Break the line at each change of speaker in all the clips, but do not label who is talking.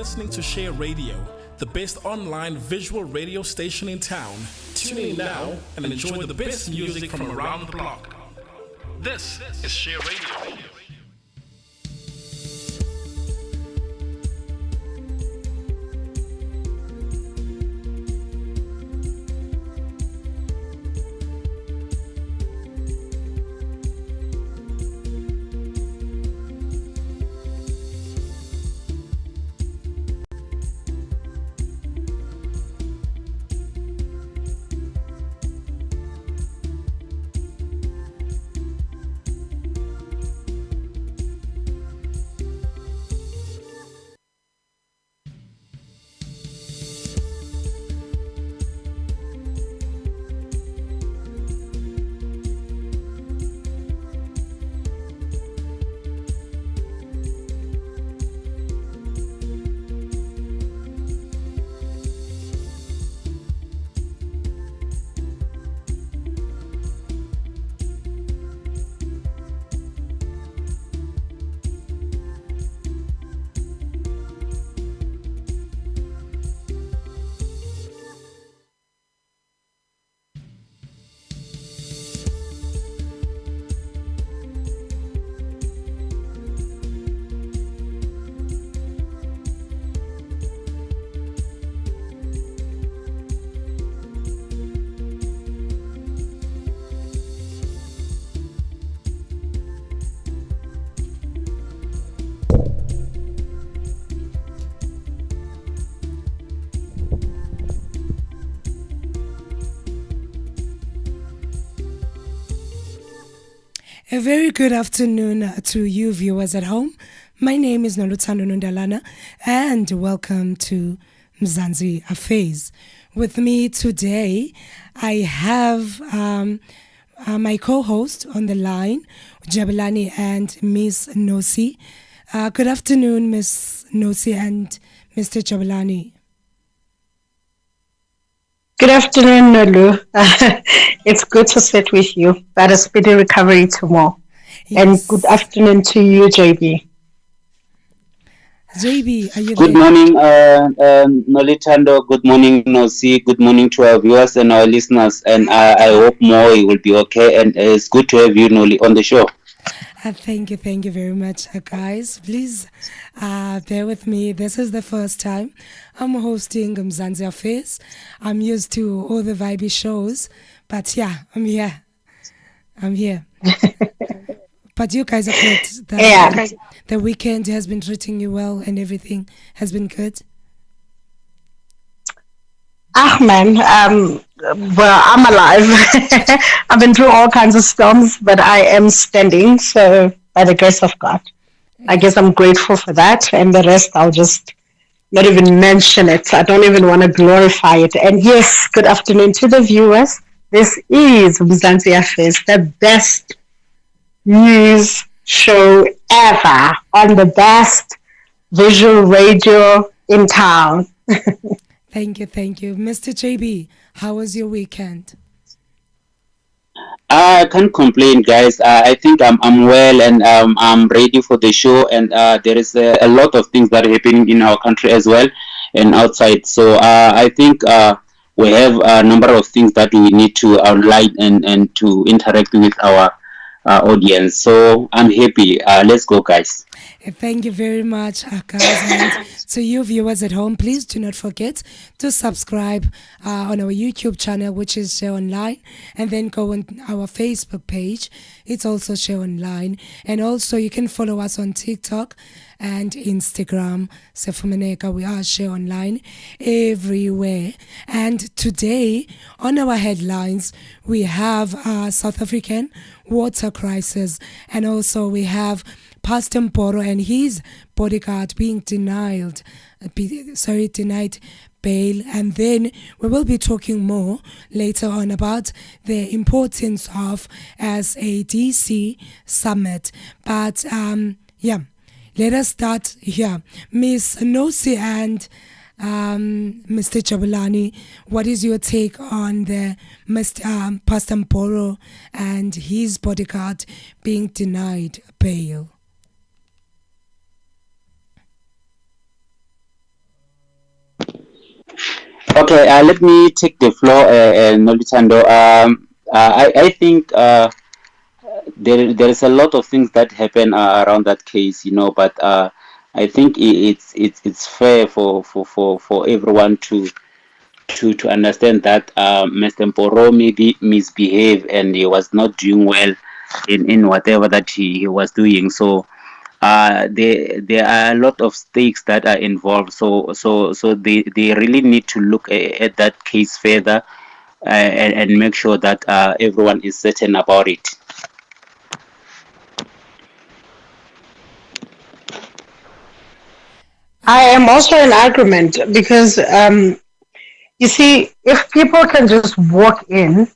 listening to Share Radio, the best online visual radio station in town. Tune in now and enjoy the best music from around the block. This is Share Radio.
A very good afternoon to you viewers at home. My name is Noluthando Nundalana and welcome to Mzansi Affairs. With me today, I have my co-host on the line, Jabulani and Miss Nosi. Good afternoon, Miss Nosi and Mr. Jabulani.
Good afternoon, Nolu. It's good to sit with you, but a speedy recovery tomorrow. Yes. And good afternoon to you, JB.
JB, are you
Good
there?
morning, Nolitando. Good morning, Nosi. Good morning to our viewers and our listeners. And I hope more will be okay. And it's good to have you, Noli, on the show.
Thank you very much, guys. Please bear with me. This is the first time I'm hosting Mzansi Affairs. I'm used to all the vibey shows, but yeah, I'm here. But you guys are good. The weekend has been treating you well and everything has been good.
Man, well, I'm alive. I've been through all kinds of storms, but I am standing. So, by the grace of God, I guess I'm grateful for that. And the rest, I'll just not even mention it. I don't even want to glorify it. And yes, good afternoon to the viewers. This is Mzansi Affairs, the best news show ever on the best visual radio in town.
Thank you. Mr. JB, how was your weekend?
I can't complain, guys. I think I'm well and I'm ready for the show. And there is a lot of things that are happening in our country as well and outside. So I think we have a number of things that we need to outline and to interact with our audience. So I'm happy. Let's go, guys.
Thank you very much, guys. And to you viewers at home, please do not forget to subscribe on our YouTube channel, which is Share Online, and then go on our Facebook page. It's also Share Online. And also you can follow us on TikTok and Instagram. Sefumeneka, we are Share Online everywhere. And today on our headlines, we have South African water crisis, and also we have Pastor Mboro and his bodyguard being denied bail. And then we will be talking more later on about the importance of DADC Summit. But let us start here. Miss Nosi and Mr. Jabulani, what is your take on the Pastor Mboro and his bodyguard being denied bail?
Okay, let me take the floor, Nolitando. I think there is a lot of things that happen around that case, but I think it's fair for everyone to understand that Mr. Mboro maybe misbehaved and he was not doing well in whatever that he was doing. So there are a lot of stakes that are involved. So they really need to look at that case further and make sure that everyone is certain about it.
I am also in agreement because you see, if people can just walk in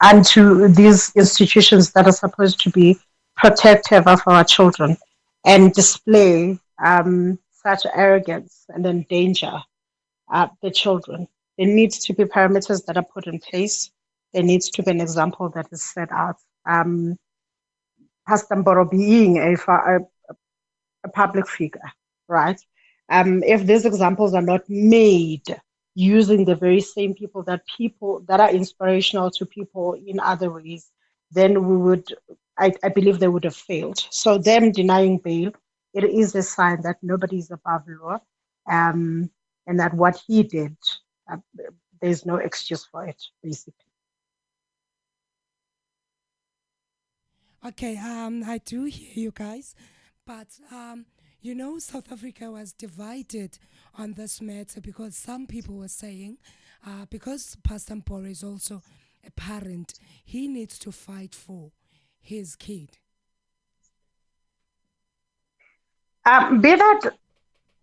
onto these institutions that are supposed to be protective of our children and display such arrogance and endanger the children, there needs to be parameters that are put in place. There needs to be an example that is set out. Pastor Mboro being a public figure, right? If these examples are not made using the very same people that are inspirational to people in other ways, then I believe they would have failed. So them denying bail, it is a sign that nobody is above law, and that what he did, there's no excuse for it, basically.
Okay, I do hear you guys, but South Africa was divided on this matter because some people were saying, because Pastor Mboro is also a parent, he needs to fight for his kid.
Be that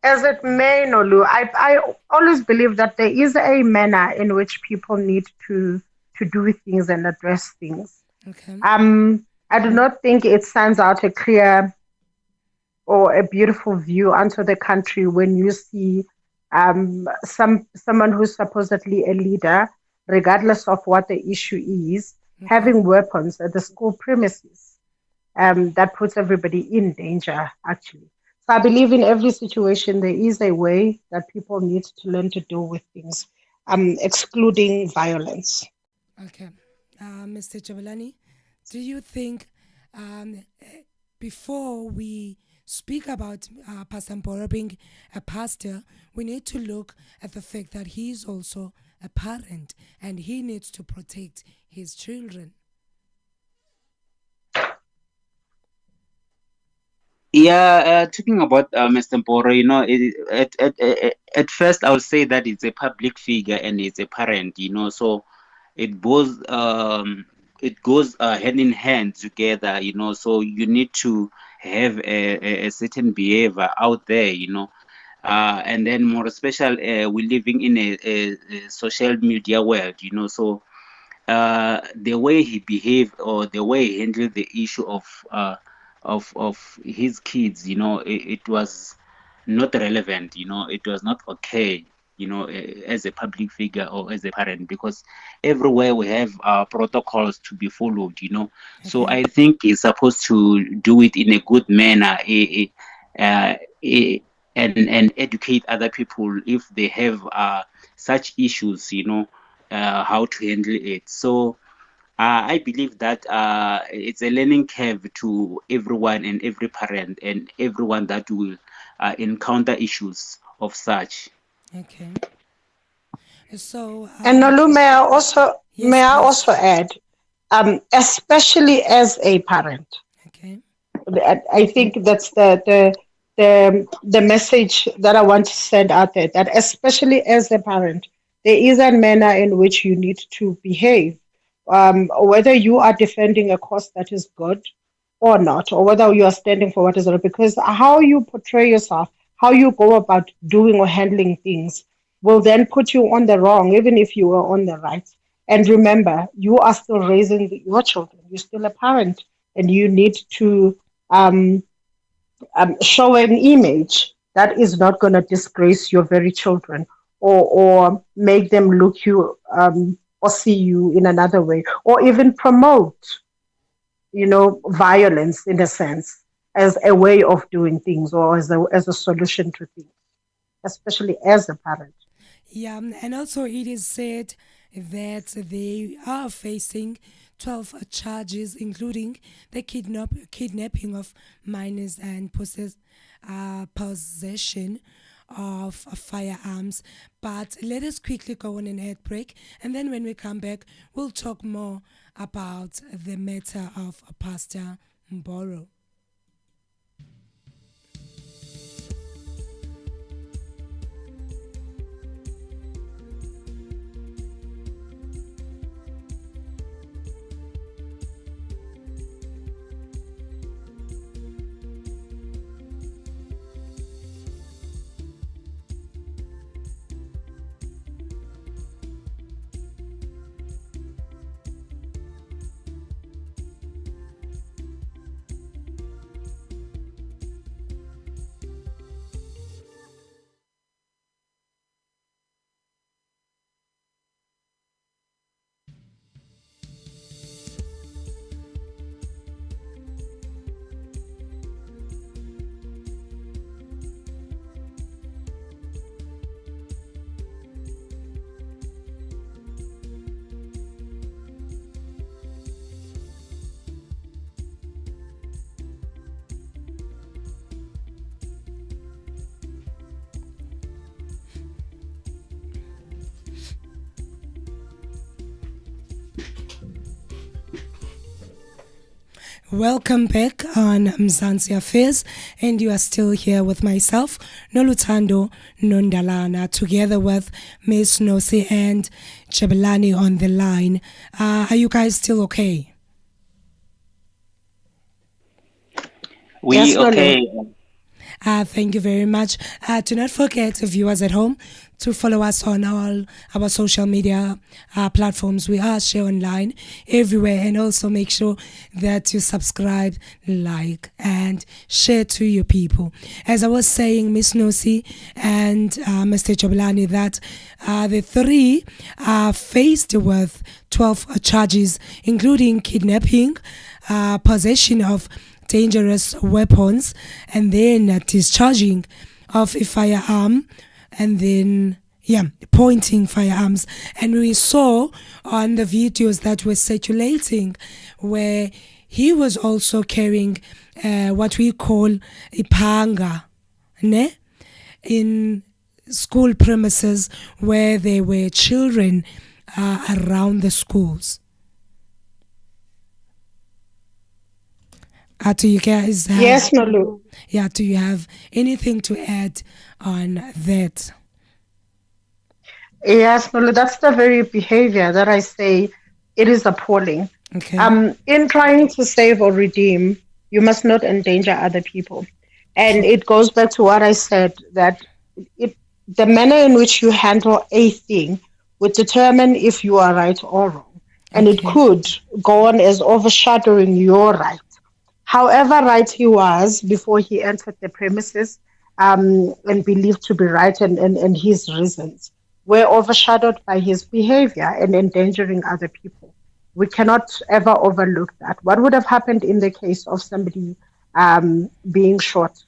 as it may, Nolu, I always believe that there is a manner in which people need to do things and address things.
Okay.
I do not think it sends out a clear or a beautiful view onto the country when you see someone who's supposedly a leader, regardless of what the issue is, having weapons at the school premises. That puts everybody in danger, actually. So I believe in every situation there is a way that people need to learn to deal with things, excluding violence.
Okay. Mr. Jabulani, do you think before we speak about Pastor Mboro being a pastor, we need to look at the fact that he is also a parent and he needs to protect his children?
Yeah, talking about Mr. Mboro, at first I would say that it's a public figure and it's a parent, so it goes hand in hand together, so you need to have a certain behavior out there, and then more special, we're living in a social media world, so the way he behaved or the way he handled the issue of his kids, it was not relevant, it was not okay, as a public figure or as a parent, because everywhere we have protocols to be followed, so I think he's supposed to do it in a good manner, and educate other people if they have such issues, how to handle it. So I believe that it's a learning curve to everyone and every parent and everyone that will encounter issues of such.
Okay. So,
And Nolu, may I
please.
also add, especially as a parent,
Okay.
I think that's the message that I want to send out there. That especially as a parent, there is a manner in which you need to behave, whether you are defending a cause that is good or not, or whether you are standing for what is right. Because how you portray yourself, how you go about doing or handling things, will then put you on the wrong, even if you are on the right. And remember, you are still raising your children. You're still a parent, and you need to show an image that is not going to disgrace your very children, or make them look you or see you in another way, or even promote, violence in a sense as a way of doing things or as a solution to things, especially as a parent.
Yeah, and also it is said that they are facing 12 charges, including the kidnapping of minors and possession of firearms. But let us quickly go on an ad break, and then when we come back, we'll talk more about the matter of Pastor Mboro. Welcome back on Mzansi Affairs, and you are still here with myself, Nolutando Nondalana, together with Miss Nosi and Jabulani on the line. Are you guys still okay?
Yes,
Okay.
Thank you very much. Do not forget, viewers at home, to follow us on all our social media platforms. We are share online everywhere, and also make sure that you subscribe, like, and share to your people. As I was saying, Miss Nosi and Mr. Jabulani, that the three are faced with 12 charges, including kidnapping, possession of dangerous weapons, and then discharging of a firearm, and then pointing firearms. And we saw on the videos that were circulating where he was also carrying what we call a panga, ne? In school premises where there were children around the schools. Do you guys have,
Yes, Nolu.
do you have anything to add on that?
Yes, Nolu, that's the very behavior that I say it is appalling.
Okay.
In trying to save or redeem, you must not endanger other people. And it goes back to what I said, that the manner in which you handle a thing would determine if you are right or wrong. And it
Okay.
could go on as overshadowing your right. However right he was before he entered the premises, and believed to be right, and his reasons were overshadowed by his behavior and endangering other people. We cannot ever overlook that. What would have happened in the case of somebody being shot?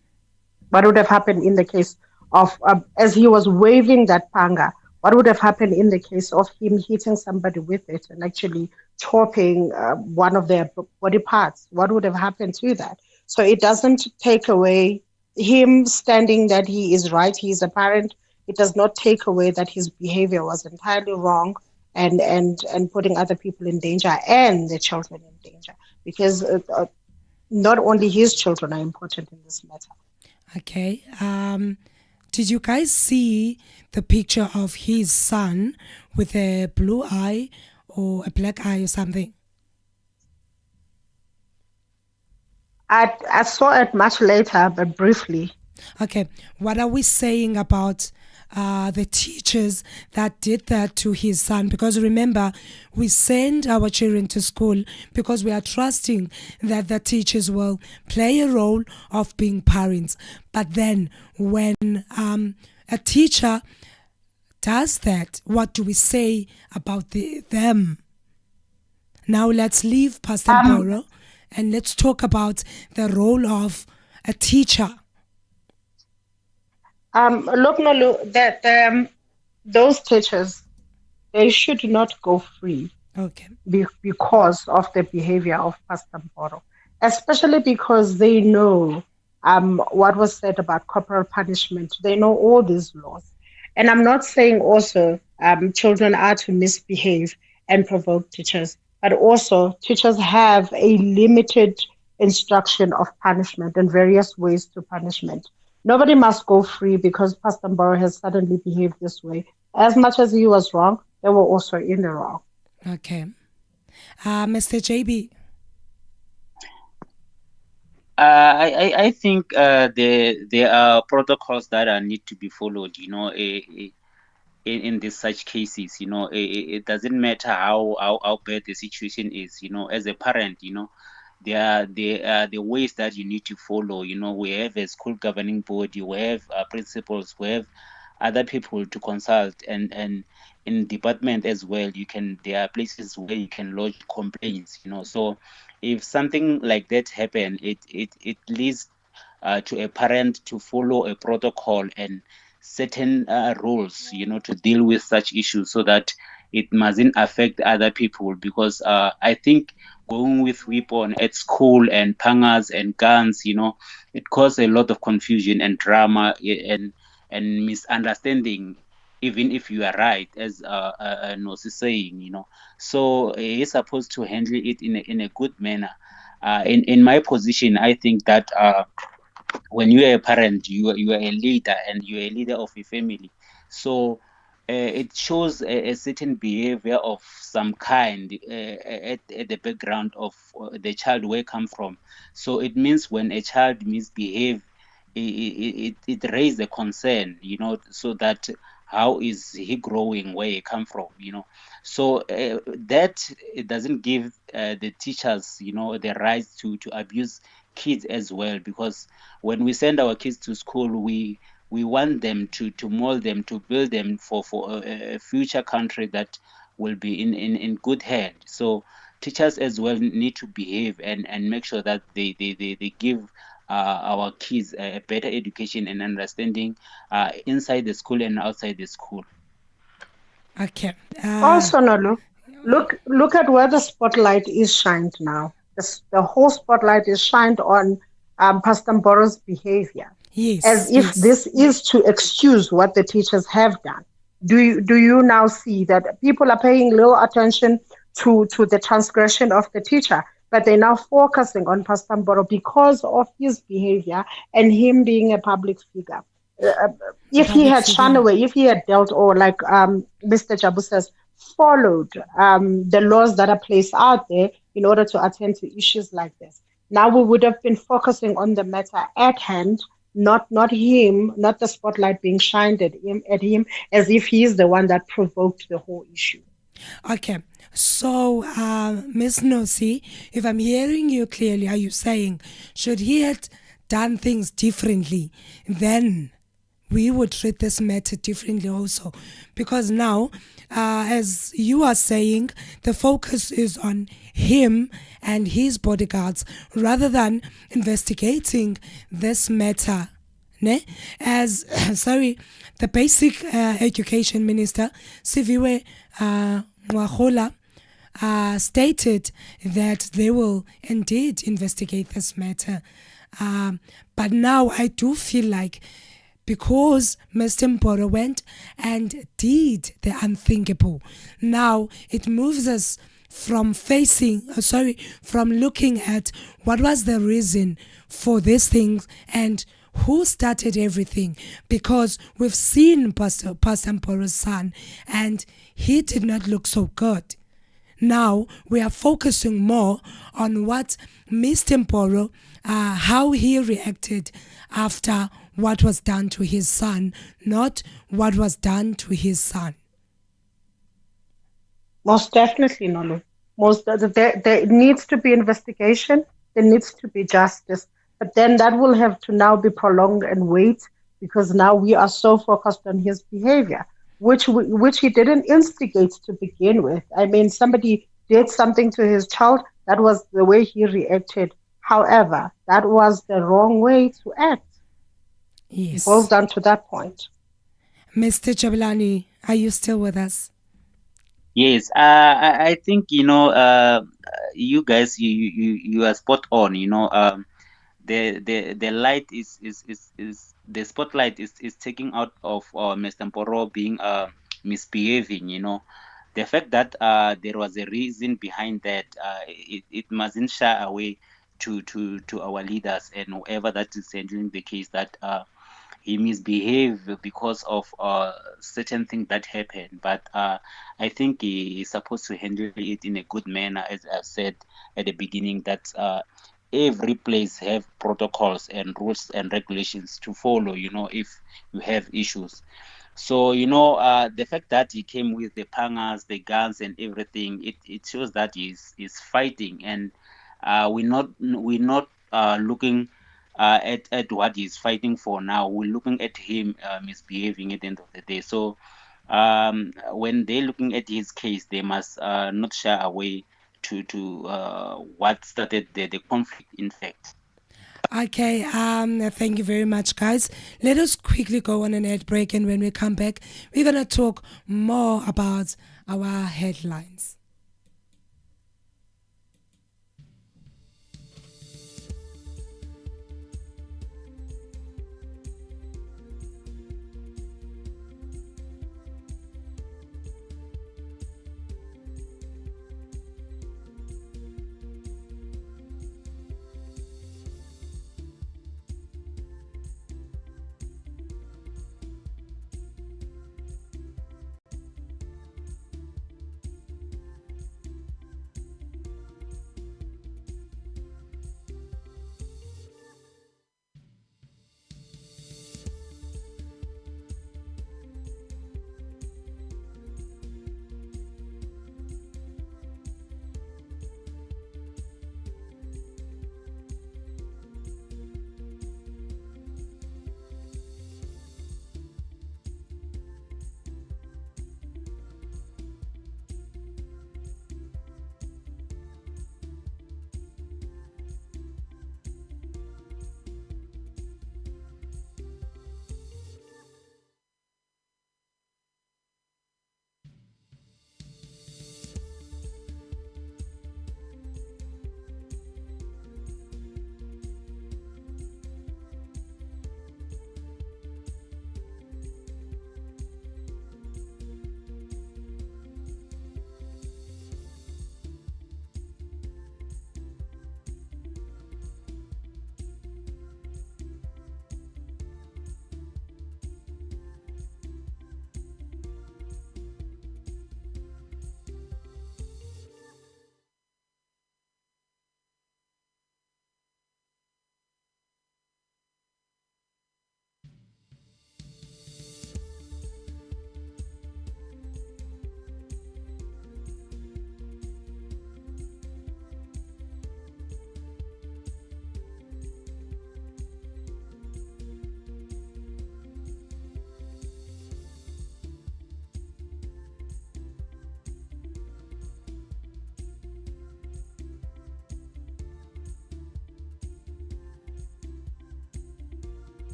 What would have happened in the case of, as he was waving that panga, what would have happened in the case of him hitting somebody with it and actually chopping one of their body parts? What would have happened to that? So it doesn't take away him standing that he is right, he is a parent. It does not take away that his behavior was entirely wrong, and putting other people in danger and the children in danger, because not only his children are important in this matter.
Okay. Did you guys see the picture of his son with a blue eye or a black eye or something?
I saw it much later, but briefly.
Okay. What are we saying about the teachers that did that to his son? Because remember, we send our children to school because we are trusting that the teachers will play a role of being parents. But then when a teacher does that, what do we say about them? Now let's leave Pastor Mboro and let's talk about the role of a teacher.
Look, Nolu, that those teachers, they should not go free
Okay.
because of the behavior of Pastor Mboro, especially because they know what was said about corporal punishment. They know all these laws. And I'm not saying also children are to misbehave and provoke teachers, but also teachers have a limited instruction of punishment and various ways to punishment. Nobody must go free because Pastor Mboro has suddenly behaved this way. As much as he was wrong, they were also in the wrong.
Okay. Mr. JB.
I think there are protocols that are need to be followed. In these such cases, it doesn't matter how bad the situation is. As a parent, there are the ways that you need to follow. We have a school governing body, we have principals, we have other people to consult, and in department as well. There are places where you can lodge complaints. So if something like that happen, it leads to a parent to follow a protocol and certain rules, to deal with such issues so that it mustn't affect other people. Because I think going with weapon at school and pangas and guns, it causes a lot of confusion and drama and misunderstanding, even if you are right, as Nos is saying. So he's supposed to handle it in a good manner. In my position, I think that when you are a parent, you are a leader, and you are a leader of a family. So it shows a certain behavior of some kind at the background of the child where come from. So it means when a child misbehave, it raises a concern, so that how is he growing, where he come from, So that it doesn't give the teachers, the right to abuse kids as well, because when we send our kids to school, we want them to mold them, to build them for a future country that will be in good hand. So teachers as well need to behave and make sure that they give our kids a better education and understanding inside the school and outside the school.
Okay.
Also, Nolu, look at where the spotlight is shined now. The whole spotlight is shined on Pastor Mboro's behavior,
Yes.
as if this is to excuse what the teachers have done. Do you now see that people are paying little attention to the transgression of the teacher, but they're now focusing on Pastor Mboro because of his behavior and him being a public figure? If he had shunned away, if he had dealt, or like Mr. Jabu says, followed the laws that are placed out there in order to attend to issues like this, now we would have been focusing on the matter at hand, not him, not the spotlight being shined at him as if he is the one that provoked the whole issue.
Okay. So, Ms. Nosi, if I'm hearing you clearly, are you saying, should he had done things differently, then we would treat this matter differently also? Because now, as you are saying, the focus is on him and his bodyguards rather than investigating this matter. Ne? As, the basic education minister, Siviwe Mwahola, stated that they will indeed investigate this matter. But now I do feel like, because Mr. Mboro went and did the unthinkable, now it moves us from from looking at what was the reason for these things and who started everything. Because we've seen Pastor Mboro's son and he did not look so good. Now we are focusing more on what Mr. Mboro, how he reacted after what was done to his son, not what was done to his son.
Most definitely, Nolu. There needs to be investigation. There needs to be justice. But then that will have to now be prolonged and wait, because now we are so focused on his behavior, which he didn't instigate to begin with. I mean, somebody did something to his child. That was the way he reacted. However, that was the wrong way to act.
Yes.
It boils down to that point.
Mr. Jabulani, Are you still with us?
Yes, I think you guys, you are spot on. The light is the spotlight is taking out of Mr. Mboro being misbehaving. The fact that there was a reason behind that, it mustn't shy away to our leaders and whoever that is handling the case, that he misbehaved because of certain things that happened. But I think he is supposed to handle it in a good manner, as I've said at the beginning, that every place have protocols and rules and regulations to follow, if you have issues. So, the fact that he came with the pangas, the guns, and everything, it shows that he's fighting, and we're not looking at what he's fighting for now. We're looking at him misbehaving at the end of the day. So, when they're looking at his case, they must not shy away to what started the conflict, in fact.
Okay, thank you very much, guys. Let us quickly go on an ad break, and when we come back, we're gonna talk more about our headlines.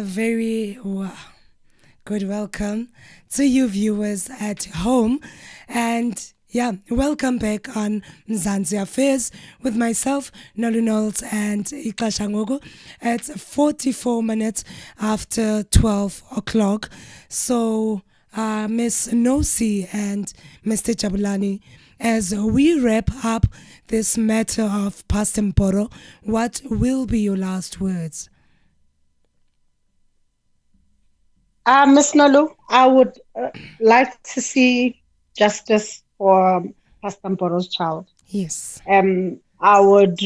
Very good welcome to you viewers at home. And yeah, welcome back on Mzansi Affairs with myself, Nolu Knowles, and Ixesha Ngoku. It's 44 minutes after 12 o'clock. So, Miss Nosi and Mr. Jabulani, as we wrap up this matter of Pastor Mboro, what will be your last words?
Ms. Nolu, I would like to see justice for Pastor Mboro's child.
Yes.
I would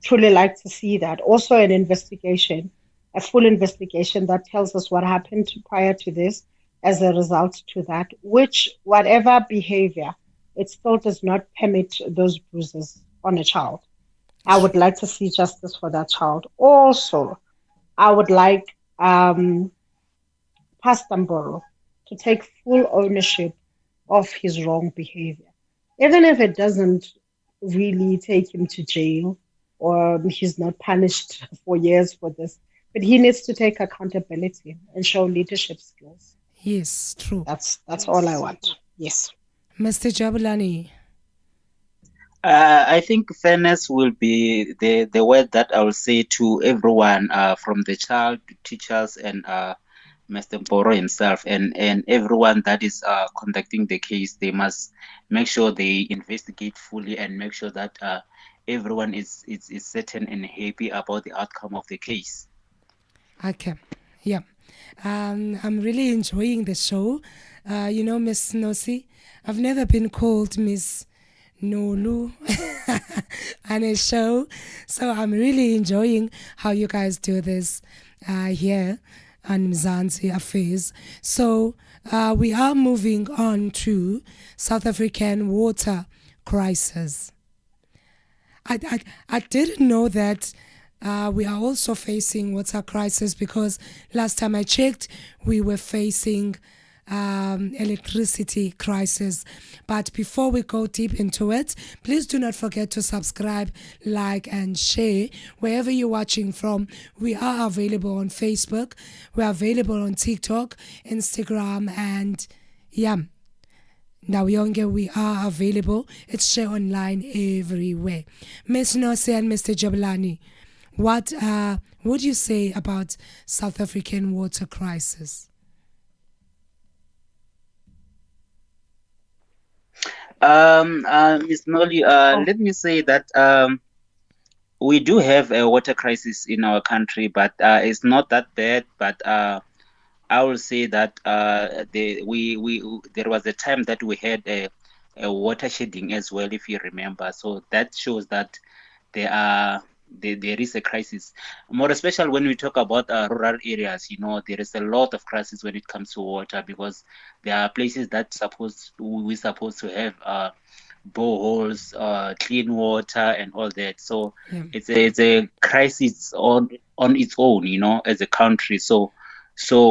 truly like to see that. Also, an investigation, a full investigation that tells us what happened prior to this as a result to that, which, whatever behavior, it still does not permit those bruises on a child. I would like to see justice for that child. Also, I would like Pastor Mboro to take full ownership of his wrong behavior. Even if it doesn't really take him to jail or he's not punished for years for this, but he needs to take accountability and show leadership skills.
Yes, true.
That's all I want. Yes.
Mr. Jabulani.
I think fairness will be the word that I will say to everyone, from the child to teachers and Mr. Mboro himself and everyone that is conducting the case. They must make sure they investigate fully and make sure that everyone is certain and happy about the outcome of the case.
Okay, yeah. I'm really enjoying the show. Miss Nosi, I've never been called Miss Nolu on a show, so I'm really enjoying how you guys do this here on Mzansi Affairs. So we are moving on to South African water crisis. I didn't know that we are also facing water crisis, because last time I checked, we were facing electricity crisis. But before we go deep into it, please do not forget to subscribe, like and share wherever you're watching from. We are available on Facebook, we're available on TikTok, Instagram, and now we are available. It's share online everywhere. Ms. Nose and Mr. Jabulani, what would you say about South African water crisis?
Ms. Noli, let me say that we do have a water crisis in our country, but it's not that bad. But I will say that there was a time that we had a water shedding as well, if you remember. So that shows that there is a crisis, more especially when we talk about rural areas. There is a lot of crisis when it comes to water, because there are places that we're supposed to have boreholes, clean water, and all that. So it's a crisis on its own, as a country. So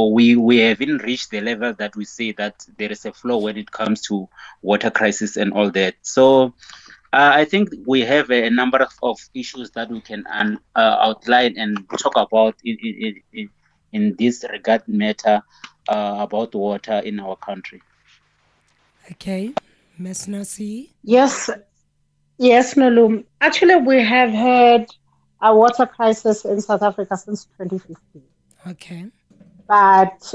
we haven't reached the level that we say that there is a flow when it comes to water crisis and all that. So I think we have a number of issues that we can outline and talk about in this regard matter about water in our country.
Okay, Ms. Nasi.
Yes, Nolum. Actually, we have had a water crisis in South Africa since 2015.
Okay.
But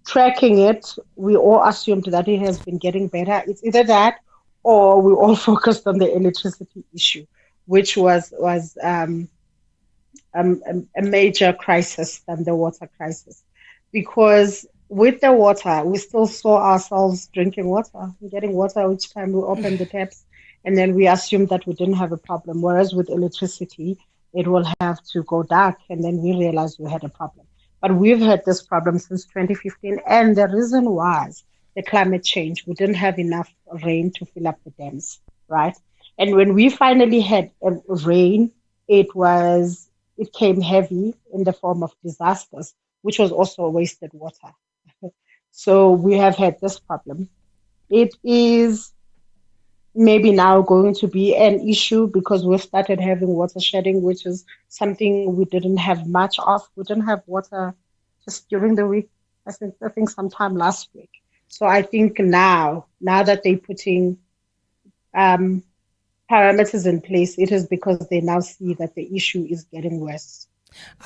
tracking it, we all assumed that it has been getting better. It's either that, or we all focused on the electricity issue, which was a major crisis than the water crisis. Because with the water, we still saw ourselves drinking water, getting water each time we opened the taps, and then we assumed that we didn't have a problem. Whereas with electricity, it will have to go dark, and then we realized we had a problem. But we've had this problem since 2015, and the reason was the climate change. We didn't have enough rain to fill up the dams, right? And when we finally had rain, it came heavy in the form of disasters, which was also wasted water. So we have had this problem. It is maybe now going to be an issue because we've started having water shedding, which is something we didn't have much of. We didn't have water just during the week. I think sometime last week. So I think now that they're putting parameters in place, it is because they now see that the issue is getting worse.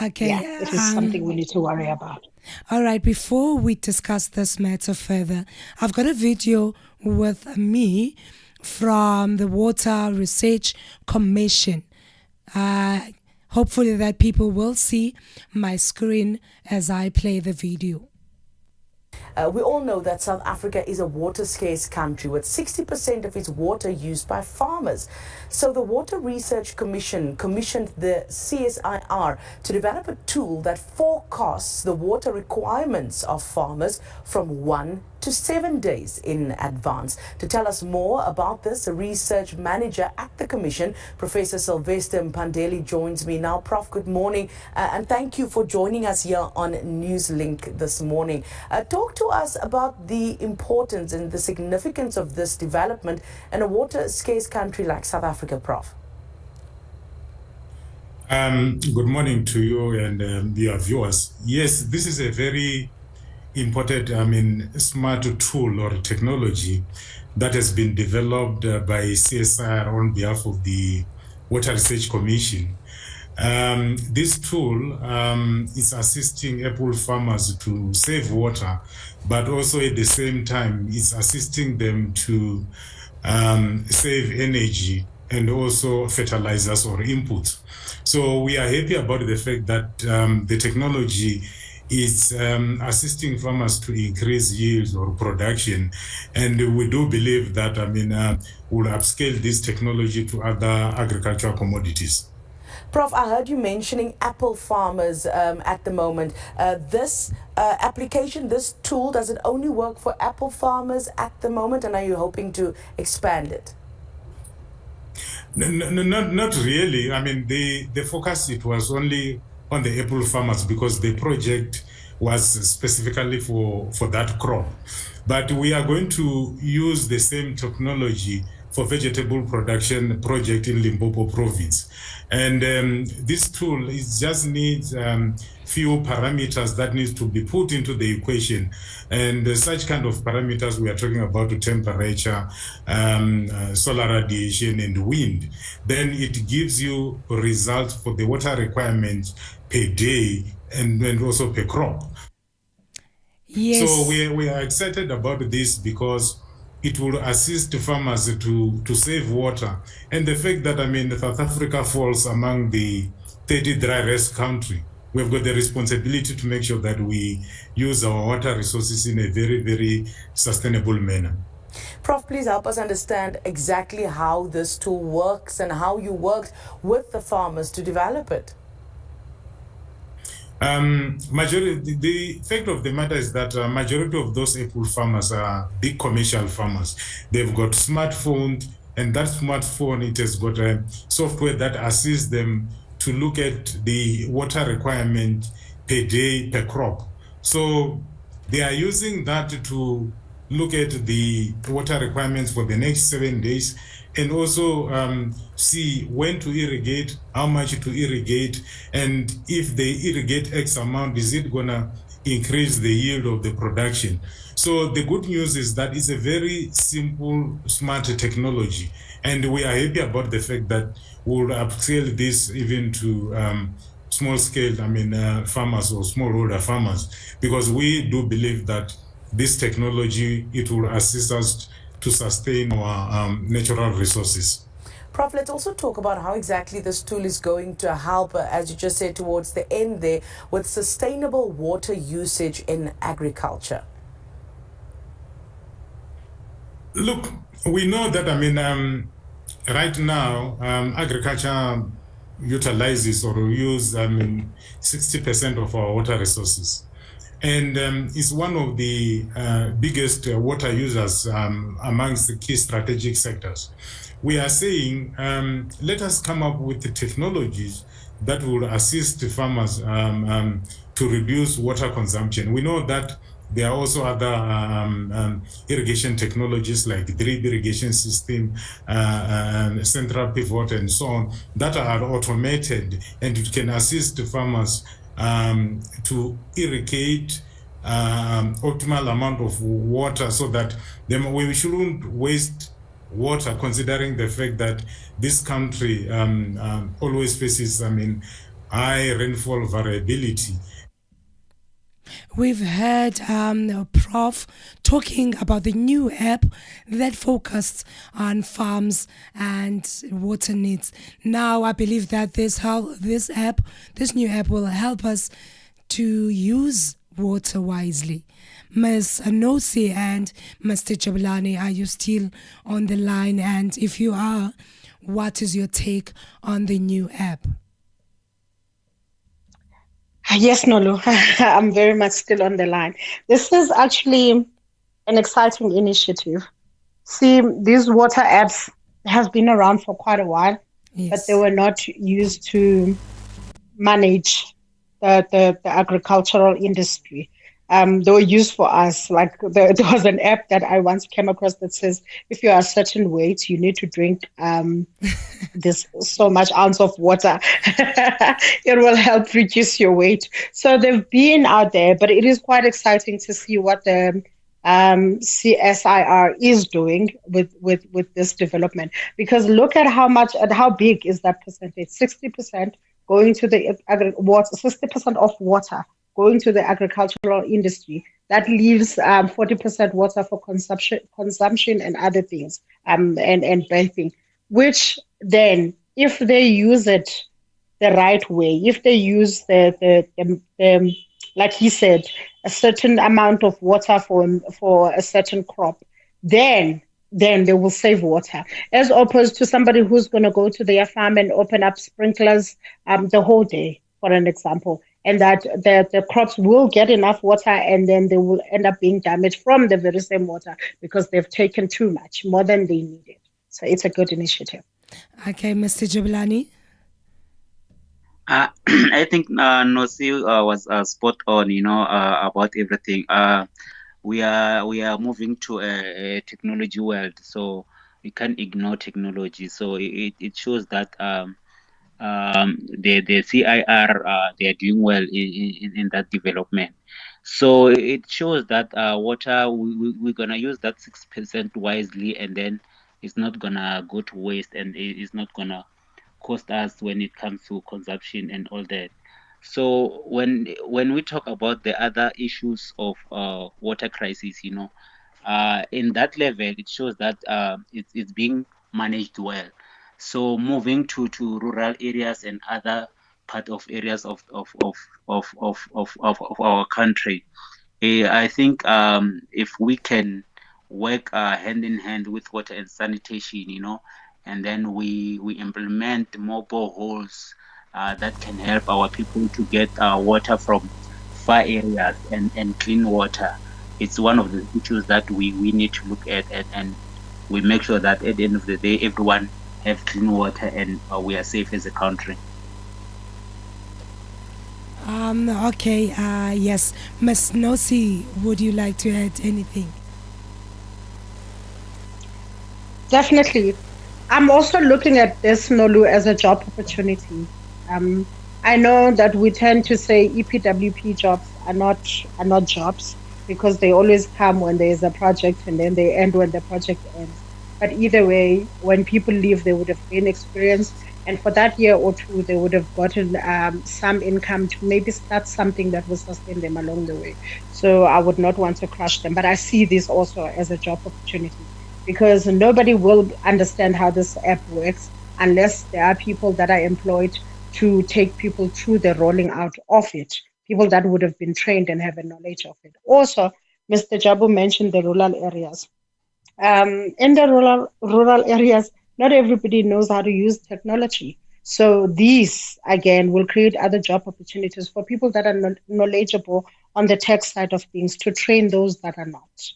Okay.
Yeah, it is something we need to worry about.
All right, before we discuss this matter further, I've got a video with me from the Water Research Commission. Hopefully that people will see my screen as I play the video.
We all know that South Africa is a water-scarce country with 60% of its water used by farmers. So the Water Research Commission commissioned the CSIR to develop a tool that forecasts the water requirements of farmers from 1 to 7 days in advance. To tell us more about this, a research manager at the Commission, Professor Sylvester Mpandeli, joins me now. Prof, good morning, and thank you for joining us here on NewsLink this morning. Talk to us about the importance and the significance of this development in a water-scarce country like South Africa, Prof.
Good morning to you and your viewers. Yes, this is a very important, smart tool or technology that has been developed by CSIR on behalf of the Water Research Commission. This tool is assisting apple farmers to save water, but also at the same time, it's assisting them to save energy and also fertilizers or inputs. So we are happy about the fact that the technology is assisting farmers to increase yields or production, and we do believe that we'll upscale this technology to other agricultural commodities.
Prof, I heard you mentioning apple farmers at the moment. This application, this tool, does it only work for apple farmers at the moment, and are you hoping to expand it?
No, not really. The focus, it was only on the apple farmers because the project was specifically for that crop. But we are going to use the same technology for vegetable production project in Limpopo province. And this tool just needs few parameters that needs to be put into the equation. And such kind of parameters, we are talking about the temperature, solar radiation and wind. Then it gives you results for the water requirements per day and also per crop.
Yes.
So we are excited about this because it will assist farmers to save water. And the fact that South Africa falls among the 30 dry-rest country, we've got the responsibility to make sure that we use our water resources in a very, very sustainable manner.
Prof, please help us understand exactly how this tool works and how you worked with the farmers to develop it.
The fact of the matter is that majority of those apple farmers are big commercial farmers. They've got smartphones, and that smartphone, it has got a software that assists them to look at the water requirement per day per crop. So they are using that to look at the water requirements for the next 7 days, and also see when to irrigate, how much to irrigate, and if they irrigate X amount, is it gonna increase the yield of the production? So the good news is that it's a very simple, smart technology, and we are happy about the fact that we'll upscale this even to small scale, farmers or smallholder farmers, because we do believe that this technology, it will assist us to sustain our natural resources.
Prof, let's also talk about how exactly this tool is going to help, as you just said, towards the end there, with sustainable water usage in agriculture.
Look, we know that, right now, agriculture utilizes or use 60% of our water resources. And is one of the biggest water users amongst the key strategic sectors. We are saying, let us come up with the technologies that will assist farmers to reduce water consumption. We know that there are also other irrigation technologies like drip irrigation system, central pivot, and so on, that are automated, and it can assist farmers to irrigate optimal amount of water, so that we shouldn't waste water, considering the fact that this country always faces high rainfall variability.
We've heard Prof talking about the new app that focused on farms and water needs. Now, I believe that this new app will help us to use water wisely. Ms. Nosi and Mr. Jabulani, are you still on the line? And if you are, what is your take on the new app?
Yes, Nolu, I'm very much still on the line. This is actually an exciting initiative. See, these water apps have been around for quite a while, but they were not used to manage the agricultural industry. They were used for us. Like there was an app that I once came across that says, if you are a certain weight, you need to drink this so much ounce of water. It will help reduce your weight. So they've been out there, but it is quite exciting to see what the CSIR is doing with this development. Because look at how big is that percentage? 60% going to the water, 60% of water going to the agricultural industry. That leaves 40% water for consumption and other things, and bathing. Which then, if they use it the right way, if they use the like he said, a certain amount of water for a certain crop, then they will save water, as opposed to somebody who's going to go to their farm and open up sprinklers the whole day, for an example, and that the crops will get enough water and then they will end up being damaged from the very same water because they've taken too much, more than they needed. So it's a good initiative.
Okay, Mr. Jabulani?
I think Nosi was spot on, about everything. We are moving to a technology world, so we can't ignore technology. So it shows that the CIR they are doing well in that development. So it shows that water we're gonna use that 6% wisely, and then it's not gonna go to waste, and it's not gonna cost us when it comes to consumption and all that. So when we talk about the other issues of water crisis, in that level, it shows that it's being managed well. So moving to rural areas and other part of areas of our country, I think if we can work hand in hand with water and sanitation, and then we implement more boreholes that can help our people to get water from far areas and clean water. It's one of the issues that we need to look at, and we make sure that at the end of the day, everyone have clean water and we are safe as a country.
Okay, yes. Ms. Nosi, would you like to add anything?
Definitely. I'm also looking at this, Nolu, as a job opportunity. I know that we tend to say EPWP jobs are not jobs because they always come when there is a project and then they end when the project ends. But either way, when people leave, they would have gained experience, and for that year or two, they would have gotten some income to maybe start something that will sustain them along the way. So I would not want to crush them, but I see this also as a job opportunity, because nobody will understand how this app works unless there are people that are employed to take people through the rolling out of it, people that would have been trained and have a knowledge of it. Also, Mr. Jabu mentioned the rural areas. In the rural areas, not everybody knows how to use technology. So these, again, will create other job opportunities for people that are not knowledgeable on the tech side of things to train those that are not.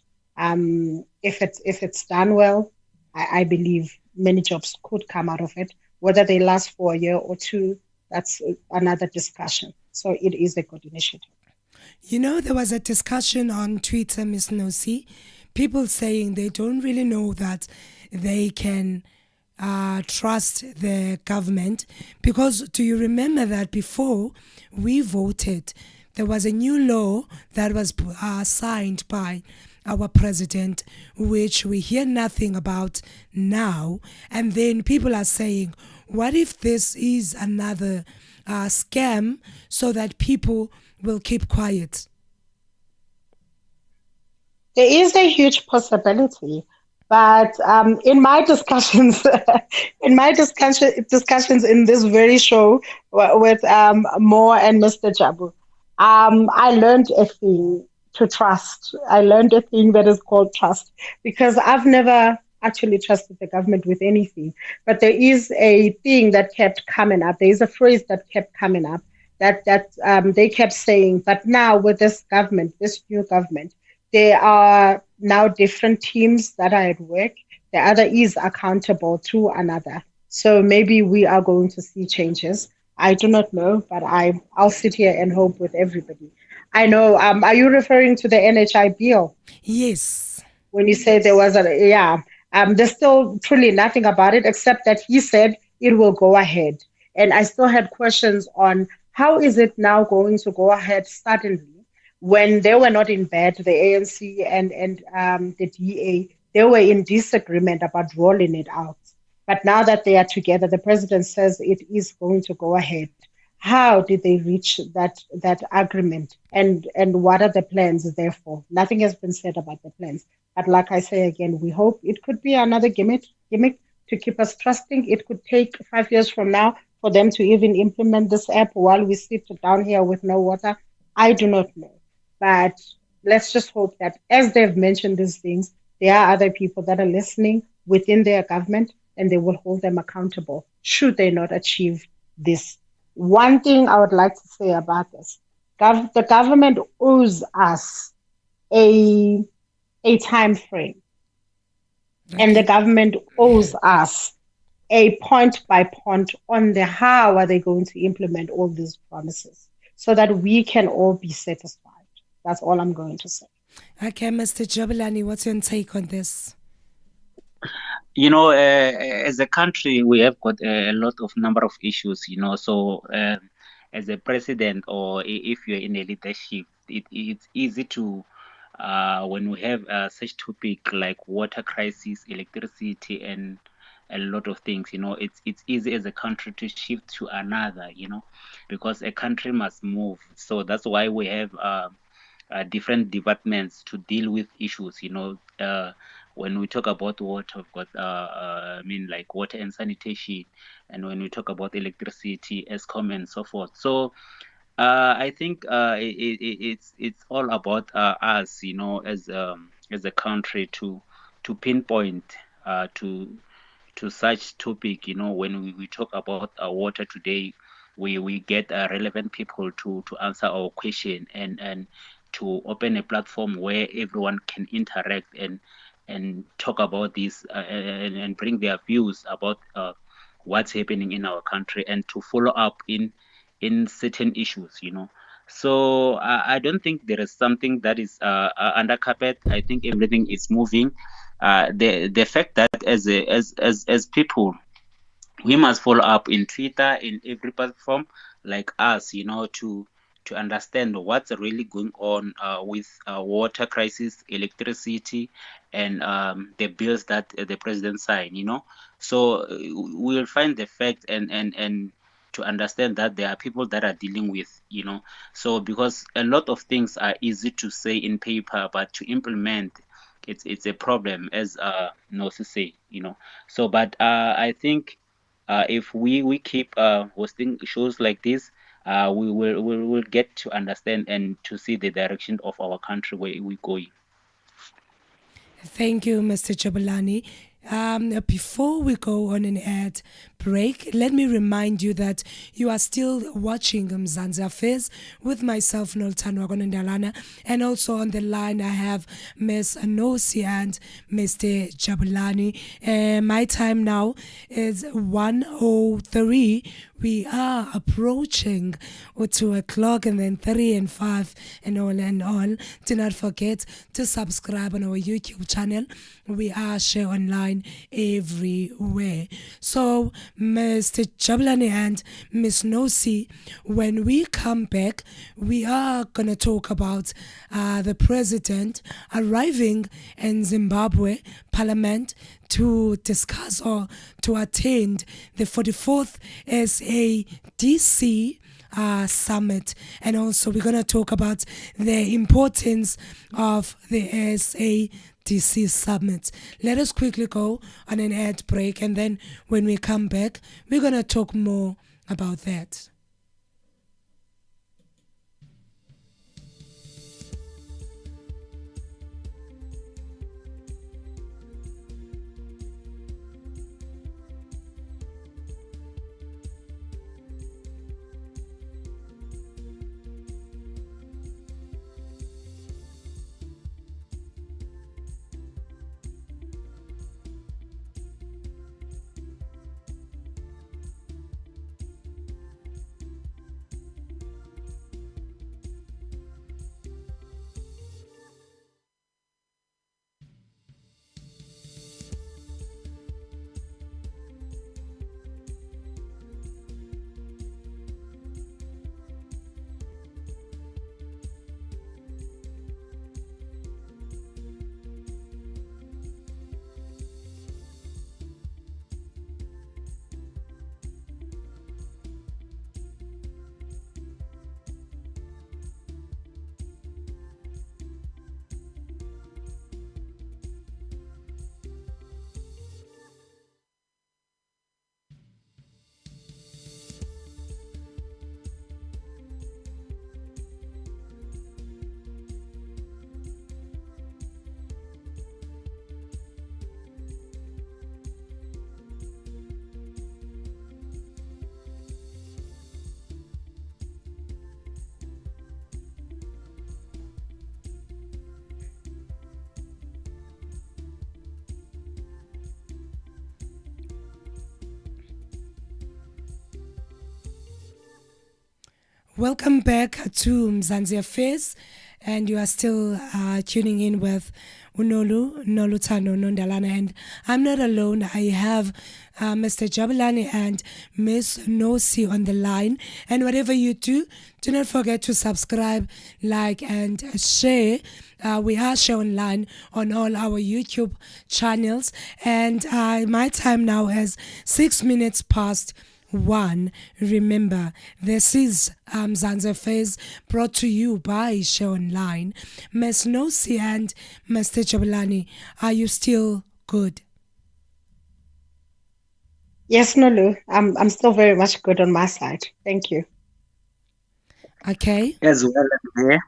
If it's done well, I believe many jobs could come out of it. Whether they last for a year or two, that's another discussion. So it is a good initiative.
There was a discussion on Twitter, Ms. Nosi, people saying they don't really know that they can trust the government, because do you remember that before we voted, there was a new law that was signed by our president, which we hear nothing about now, and then people are saying, what if this is another scam, so that people will keep quiet?
There is a huge possibility, but in my discussions, discussions in this very show with Mo and Mr. Jabu, I learned a thing to trust. I learned a thing that is called trust because I've never actually trusted the government with anything. But there is a thing that kept coming up. There is a phrase that kept coming up that they kept saying. But now with this government, this new government, there are now different teams that are at work. The other is accountable to another. So maybe we are going to see changes. I do not know, but I'll sit here and hope with everybody. I know. Are you referring to the NHI bill?
Yes.
When you say there was a there's still truly nothing about it except that he said it will go ahead. And I still had questions on how is it now going to go ahead suddenly when they were not in bed, the ANC and the DA, they were in disagreement about rolling it out. But now that they are together, the president says it is going to go ahead. How did they reach that agreement? And what are the plans therefore? Nothing has been said about the plans. But like I say again, we hope it could be another gimmick to keep us trusting. It could take 5 years from now for them to even implement this app while we sit down here with no water. I do not know. But let's just hope that as they've mentioned these things, there are other people that are listening within their government and they will hold them accountable should they not achieve this. One thing I would like to say about this, the government owes us a time frame. Okay. And the government owes us a point by point on the how are they going to implement all these promises so that we can all be satisfied. That's all I'm going to say.
Okay, Mr. Jabulani, what's your take on this?
As a country, we have got a lot of number of issues, so as a president or if you're in a leadership, it's easy to, when we have such topic like water crisis, electricity, and a lot of things, it's easy as a country to shift to another, because a country must move. So that's why we have different departments to deal with issues, when we talk about water, we've got, like water and sanitation. And when we talk about electricity, ESCOM and so forth. So I think it's all about us, as a country to pinpoint to such topic. When we talk about water today, we get relevant people to answer our question and to open a platform where everyone can interact and talk about this and bring their views about what's happening in our country and to follow up in certain issues, So I don't think there is something that is under carpet. I think everything is moving. The fact that as people, we must follow up in Twitter, in every platform like us, to understand what's really going on with water crisis, electricity, and the bills that the president signed, So we'll find the fact and to understand that there are people that are dealing with, So because a lot of things are easy to say in paper, but to implement, it's a problem, as Nosi say, So, but I think if we keep hosting shows like this, we will get to understand and to see the direction of our country where we're going.
Thank you, Mr. Jabulani. Before we go on an ad break, let me remind you that you are still watching Mzansi Affairs with myself, Noltan Wagonandalana, and also on the line I have Ms. Anosi and Mr. Jabulani. My time now is 1:03. We are approaching 2 o'clock and then 3 and 5 and all and all. Do not forget to subscribe on our YouTube channel. We are share online everywhere. So, Mr. Jabulani and Ms. Nosi, when we come back, we are going to talk about the president arriving in Zimbabwe Parliament to discuss or to attend the 44th DADC Summit. And also we're going to talk about the importance of the DADC Summit. Let us quickly go on an ad break, and then when we come back, we're going to talk more about that. Welcome back to Mzansi Affairs, and you are still tuning in with Nolutano Nondalana, and I'm not alone. I have Mr. Jabulani and Miss Nosi on the line, and whatever you do not forget to subscribe, like, and share. We are share online on all our YouTube channels, and my time now is 6 minutes past 1. Remember, this is Mzansi Affairs brought to you by Share Online. Ms. Nosi and Mr. Jabulani, are you still good?
Yes, Nolu. I'm still very much good on my side. Thank you.
Okay.
As well as there.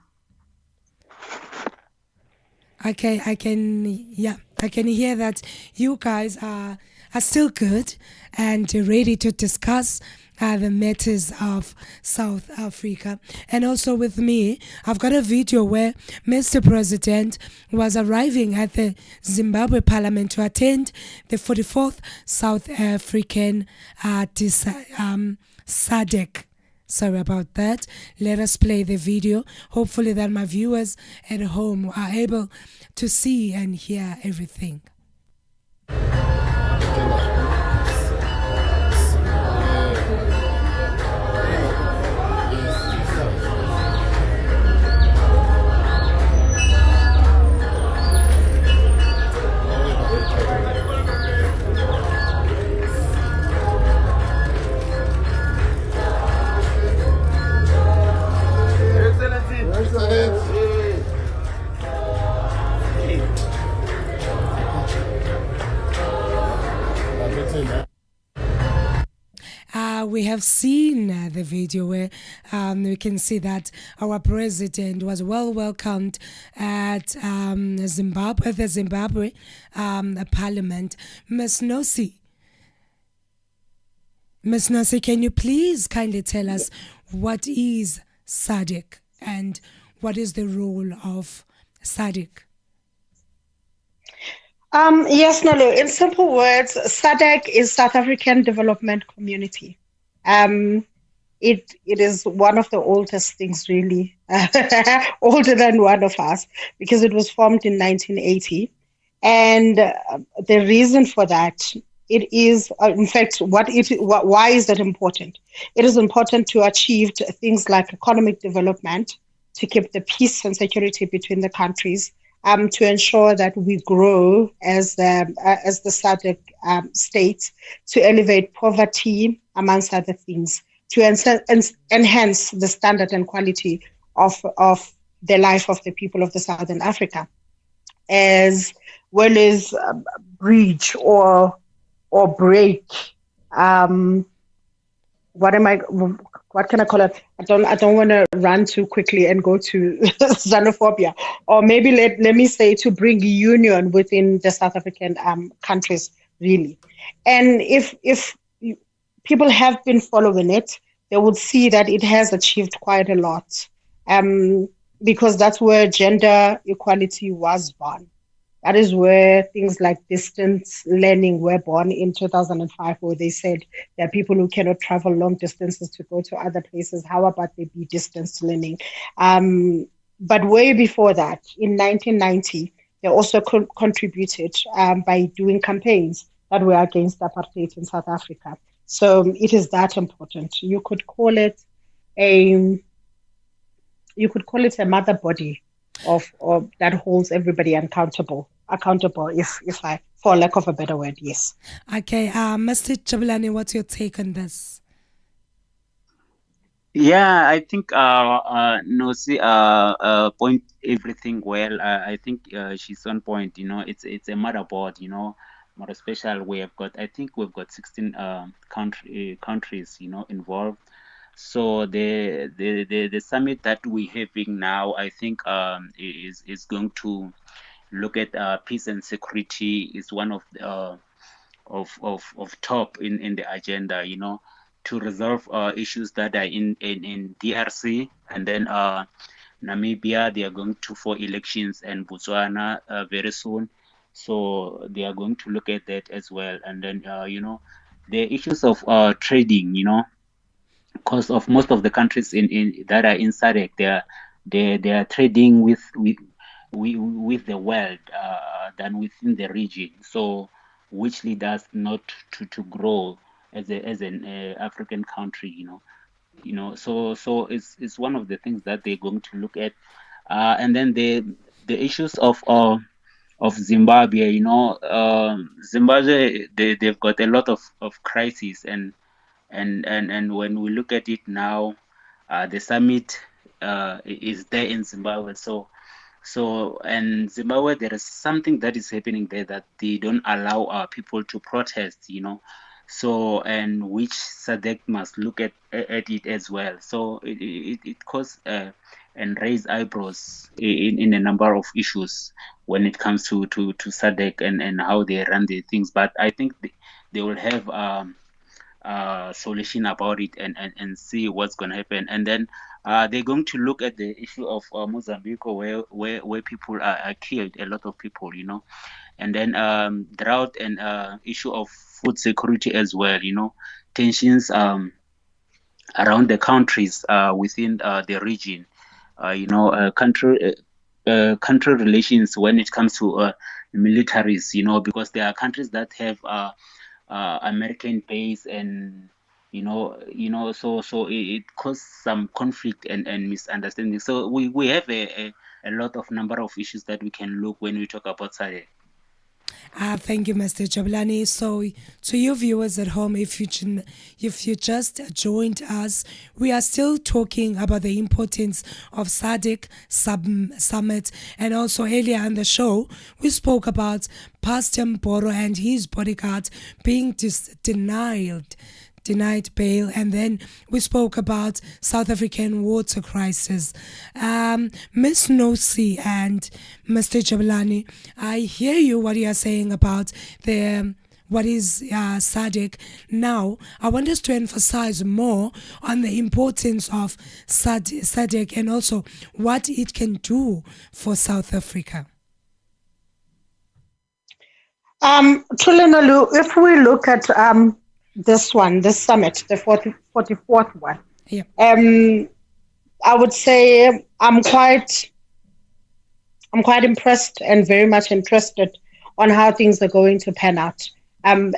Okay, I can hear that you guys are still good and ready to discuss the matters of South Africa. And also with me, I've got a video where Mr. President was arriving at the Zimbabwe Parliament to attend the 44th South African SADC. Sorry about that. Let us play the video. Hopefully that my viewers at home are able to see and hear everything. We have seen the video where we can see that our president was well welcomed at the Zimbabwe Parliament. Ms. Nosi, can you please kindly tell us what is SADC and what is the role of SADC?
Yes, Nolo. In simple words, SADC is South African Development Community. It is one of the oldest things, really, older than one of us, because it was formed in 1980. And the reason for that, it is, in fact, why is that important? It is important to achieve things like economic development, to keep the peace and security between the countries, to ensure that we grow as the SADC states, to elevate poverty, amongst other things, to enhance the standard and quality of the life of the people of the Southern Africa, as well as bridge or break. What can I call it? I don't want to run too quickly and go to xenophobia, or maybe let me say to bring union within the South African countries, really. And if people have been following it, they would see that it has achieved quite a lot, because that's where gender equality was born. That is where things like distance learning were born in 2005, where they said there are people who cannot travel long distances to go to other places. How about they be distance learning? But way before that, in 1990, they also contributed by doing campaigns that were against apartheid in South Africa. So it is that important. You could call it a mother body of that holds everybody accountable, if I, for lack of a better word, yes.
Okay, Mr. Jabulani, what's your take on this?
Yeah, I think Nosi point everything well. I think she's on point. You know, it's a motherboard. You know, more special. We've got 16 countries. You know, involved. So the summit that we're having now, I think, is going to look at peace and security. Is one of the top in the agenda. You know, to resolve issues that are in DRC, and then Namibia, they are going for elections, and Botswana very soon. So they are going to look at that as well. And then, you know, the issues of trading, you know, because of most of the countries in that are in SADC, they are trading with the world than within the region. So, which lead us not to grow as an African country, So it's one of the things that they're going to look at, and then the issues of Zimbabwe, Zimbabwe, they've got a lot of crises, and when we look at it now, the summit is there in Zimbabwe. So and Zimbabwe, there is something that is happening there that they don't allow people to protest, So, and which SADC must look at it as well. So it causes and raise eyebrows in a number of issues when it comes to SADC and how they run their things. But I think they will have solution about it and see what's going to happen. And then they're going to look at the issue of Mozambique, where people are killed, a lot of people, and then drought and issue of food security as well, tensions around the countries within the region, country relations when it comes to militaries, because there are countries that have American base and so it caused some conflict and misunderstanding. So we have a lot of number of issues that we can look when we talk about SADC.
Thank you, Mr. Jabulani. So, to you viewers at home, if you just joined us, we are still talking about the importance of SADC Summit, and also earlier on the show, we spoke about Pastor Mboro and his bodyguard being denied bail, and then we spoke about South African water crisis. Ms. Nosi and Mr. Jabulani, I hear you what you are saying about what is SADC. Now, I want us to emphasize more on the importance of SADC and also what it can do for South Africa.
Tulenolu, if we look at this summit, the 44th one,
yeah.
I would say I'm quite impressed and very much interested on how things are going to pan out,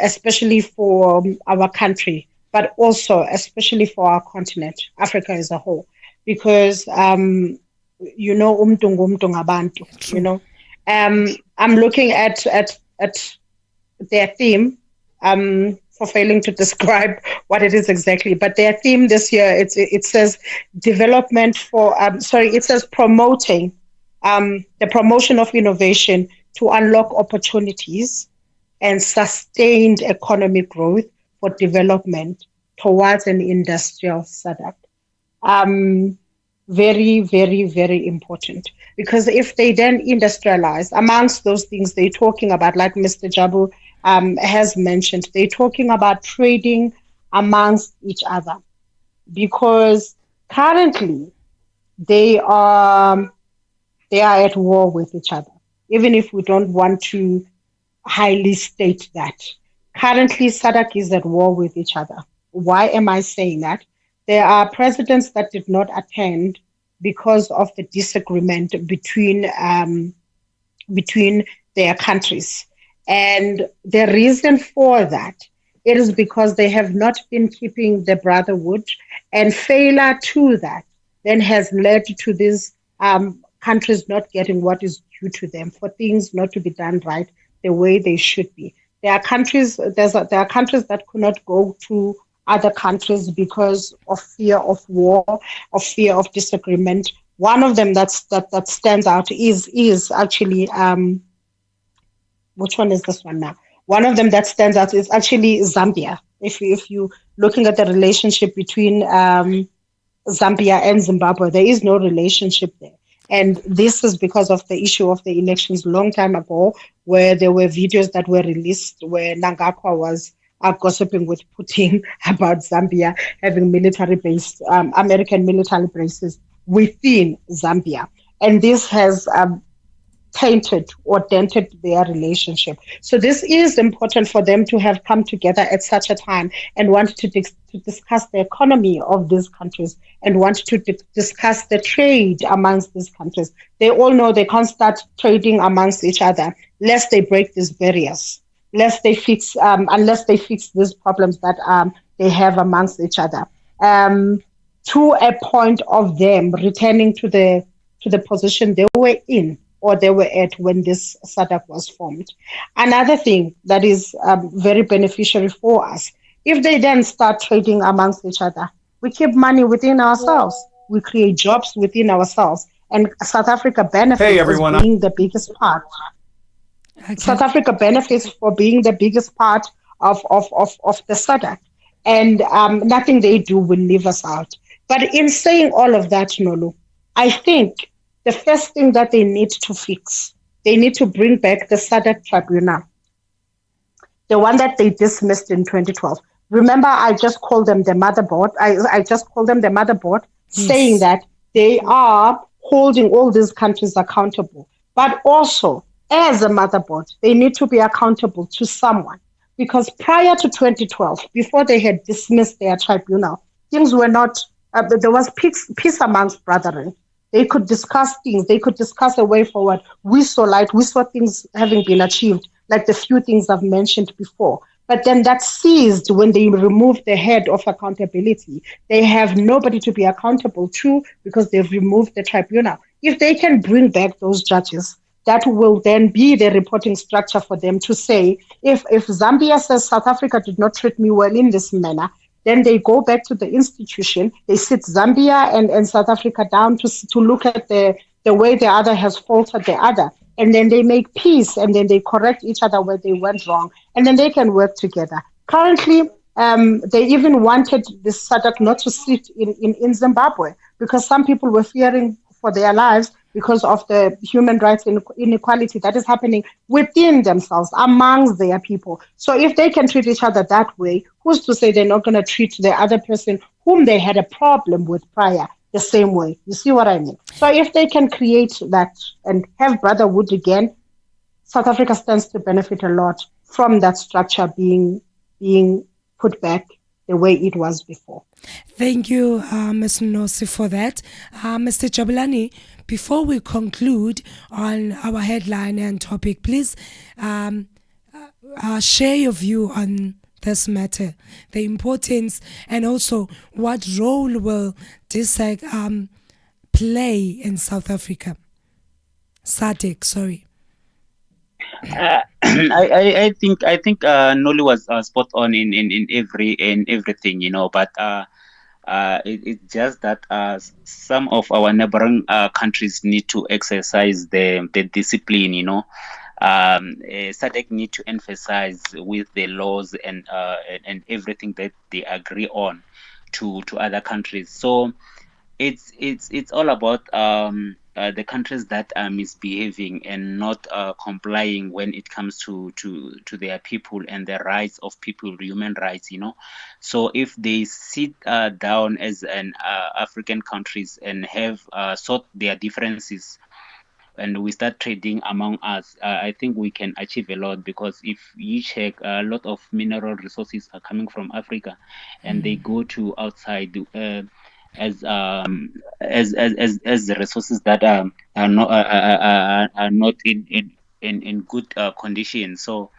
especially for our country, but also especially for our continent, Africa as a whole, because umtungu abantu, I'm looking at their theme, for failing to describe what it is exactly. But their theme this year, it says it says promoting the promotion of innovation to unlock opportunities and sustained economic growth for development towards an industrial SADC. Very, very, very important. Because if they then industrialize, amongst those things they're talking about, like Mr. Jabu has mentioned, they're talking about trading amongst each other, because currently they are at war with each other, even if we don't want to highly state that. Currently, SADC is at war with each other. Why am I saying that? There are presidents that did not attend because of the disagreement between their countries. And the reason for that, it is because they have not been keeping the brotherhood, and failure to that then has led to these countries not getting what is due to them, for things not to be done right the way they should be. There are countries that could not go to other countries because of fear of war, of fear of disagreement. One of them that stands out is actually which one is this one now? One of them that stands out is actually Zambia. If you looking at the relationship between Zambia and Zimbabwe, there is no relationship there. And this is because of the issue of the elections long time ago, where there were videos that were released where Nangakwa was gossiping with Putin about Zambia having American military bases within Zambia. And this has tainted or dented their relationship. So this is important for them to have come together at such a time and want to discuss the economy of these countries and want to discuss the trade amongst these countries. They all know they can't start trading amongst each other lest they break these barriers, unless they fix these problems that they have amongst each other. To a point of them returning to the position they were in or they were at when this SADC was formed. Another thing that is very beneficiary for us, if they then start trading amongst each other, we keep money within ourselves. We create jobs within ourselves. And South Africa benefits as being the biggest part.
Okay.
South Africa benefits for being the biggest part of the SADC. And nothing they do will leave us out. But in saying all of that, Nolu, I think the first thing that they need to fix, they need to bring back the SADC tribunal, the one that they dismissed in 2012. Remember, I just called them the motherboard. I just called them the motherboard, saying that they are holding all these countries accountable. But also, as a motherboard, they need to be accountable to someone. Because prior to 2012, before they had dismissed their tribunal, things were not, there was peace amongst brethren. They could discuss things. They could discuss a way forward. We saw light. We saw things having been achieved, like the few things I've mentioned before. But then that ceased when they removed the head of accountability. They have nobody to be accountable to because they've removed the tribunal. If they can bring back those judges, that will then be the reporting structure for them to say, if Zambia says South Africa did not treat me well in this manner, then they go back to the institution, they sit Zambia and South Africa down to look at the way the other has faulted the other. And then they make peace and then they correct each other where they went wrong. And then they can work together. Currently, they even wanted this SADC not to sit in Zimbabwe because some people were fearing for their lives because of the human rights inequality that is happening within themselves, amongst their people. So if they can treat each other that way, who's to say they're not going to treat the other person whom they had a problem with prior the same way? You see what I mean? So if they can create that and have brotherhood again, South Africa stands to benefit a lot from that structure being put back the way it was before.
Thank you, Ms. Nosi, for that. Mr. Jabulani, before we conclude on our headline and topic, please share your view on this matter, the importance, and also what role will dissect play in South Africa? SADC, sorry.
I think Noli was spot on in everything, you know, but it's just that some of our neighboring countries need to exercise the discipline, you know. SADC need to emphasize with the laws and everything that they agree on to other countries. So it's all about the countries that are misbehaving and not complying when it comes to their people and the rights of people, human rights, you know. So if they sit down as an African countries and have sought their differences and we start trading among us, I think we can achieve a lot, because if you check, a lot of mineral resources are coming from Africa and they go to outside as the resources that are not in good condition. So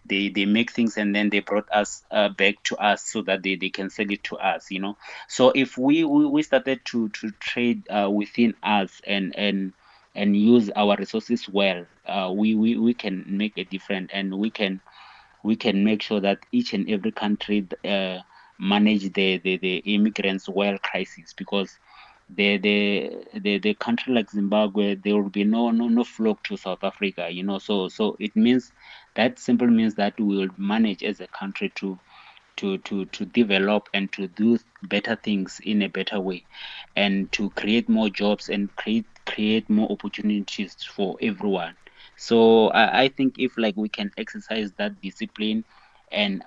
they make things and then they brought us back to us so that they can sell it to us, you know. So if we started to trade within us and use our resources well, we can make a difference, and we can make sure that each and every country manage the immigrants well crisis, because the country like Zimbabwe, there will be no flock to South Africa, you know. So it means that simply means that we will manage as a country to develop and to do better things in a better way, and to create more jobs and create more opportunities for everyone. So I think if like we can exercise that discipline and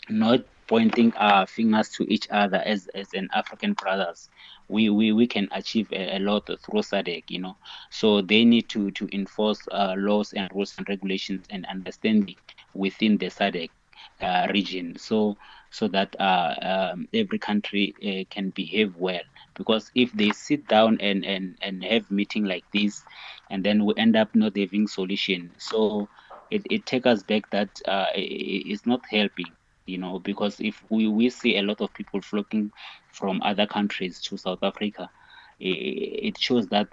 not pointing our fingers to each other as an African brothers. We can achieve a lot through SADC, So they need to enforce laws and rules and regulations and understanding within the SADC region, so that every country can behave well. Because if they sit down and have meeting like this, and then we end up not having solution, so it takes us back that it's not helping, because if we see a lot of people flocking from other countries to South Africa, it shows that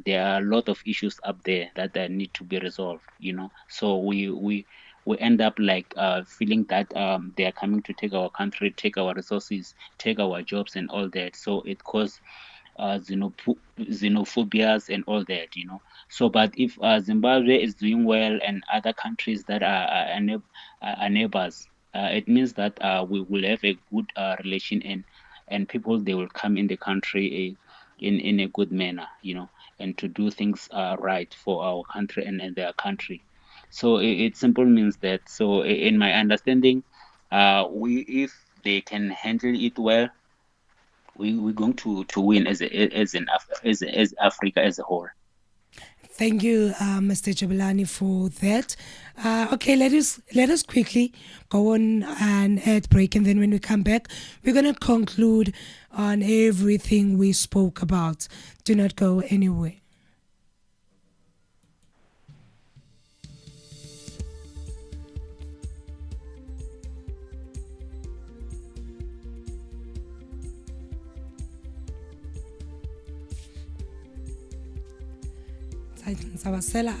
there are a lot of issues up there that need to be resolved, So we end up like feeling that they are coming to take our country, take our resources, take our jobs and all that. So it causes xenophobias and all that, So, but if Zimbabwe is doing well and other countries that are neighbors, it means that we will have a good relation, and people, they will come in the country in a good manner, and to do things right for our country and their country. So it simple means that. So in my understanding, if they can handle it well, we're going to win as Africa as a whole.
Thank you, Mr. Jabulani, for that. Okay, let us quickly go on an ad break, and then when we come back, we're gonna conclude on everything we spoke about. Do not go anywhere. Sawasela.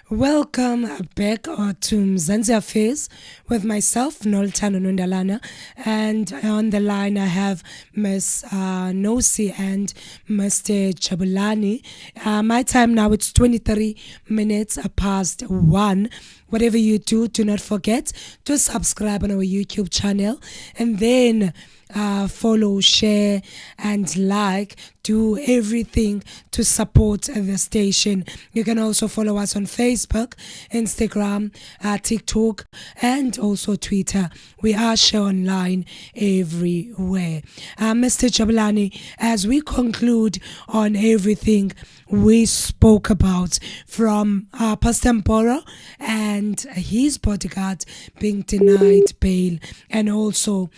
Welcome back to Mzansi Affairs with myself, Noltano Nundalana, and on the line I have Ms. Nosi and Mr. Jabulani. My time now, it's 23 minutes past 1. Whatever you do not forget to subscribe on our YouTube channel, and then follow, share, and like. Do everything to support the station. You can also follow us on Facebook, Instagram, TikTok, and also Twitter. We are shared online everywhere. Mr. Jabulani, as we conclude on everything we spoke about, from Pastor Mboro and his bodyguard being denied bail, and also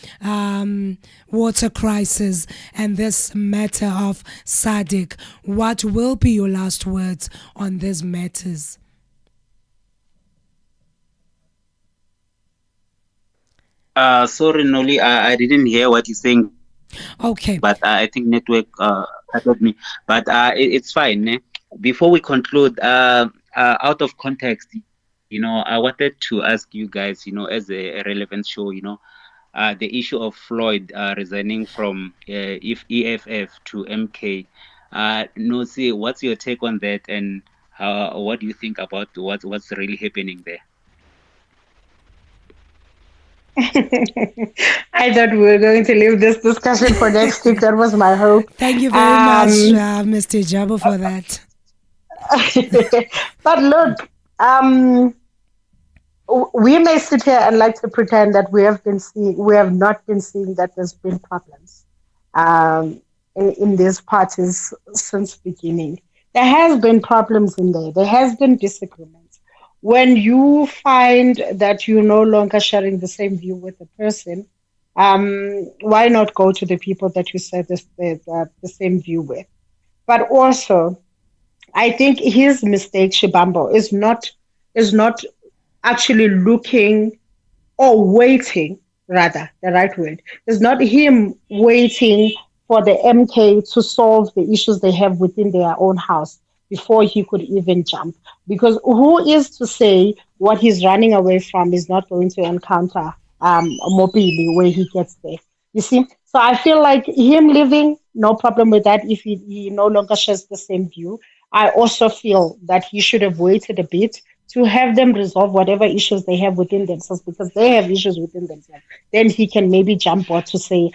water crisis, and this matter of SADC, what will be your last words on these matters?
Sorry, Noli, I didn't hear what you're saying.
Okay.
But I think network cut me. But it's fine. Before we conclude, out of context, I wanted to ask you guys, as a relevant show, the issue of Floyd resigning from if EFF to MK. Nosi, what's your take on that, and what do you think about what's really happening there?
I thought we were going to leave this discussion for next week. That was my hope.
Thank you very much, Mr. Jabo, for that.
But look, we may sit here and like to pretend that we have not been seeing that there's been problems in these parties since beginning. There has been problems in there. There has been disagreements. When you find that you're no longer sharing the same view with a person, why not go to the people that you share the same view with? But also, I think his mistake, Shibambo, is not actually looking or waiting, rather, the right word. It's not him waiting for the MK to solve the issues they have within their own house before he could even jump. Because who is to say what he's running away from is not going to encounter Mobili where he gets there? You see? So I feel like him leaving, no problem with that if he no longer shares the same view. I also feel that he should have waited a bit to have them resolve whatever issues they have within themselves, because they have issues within themselves. Then he can maybe jump out to say,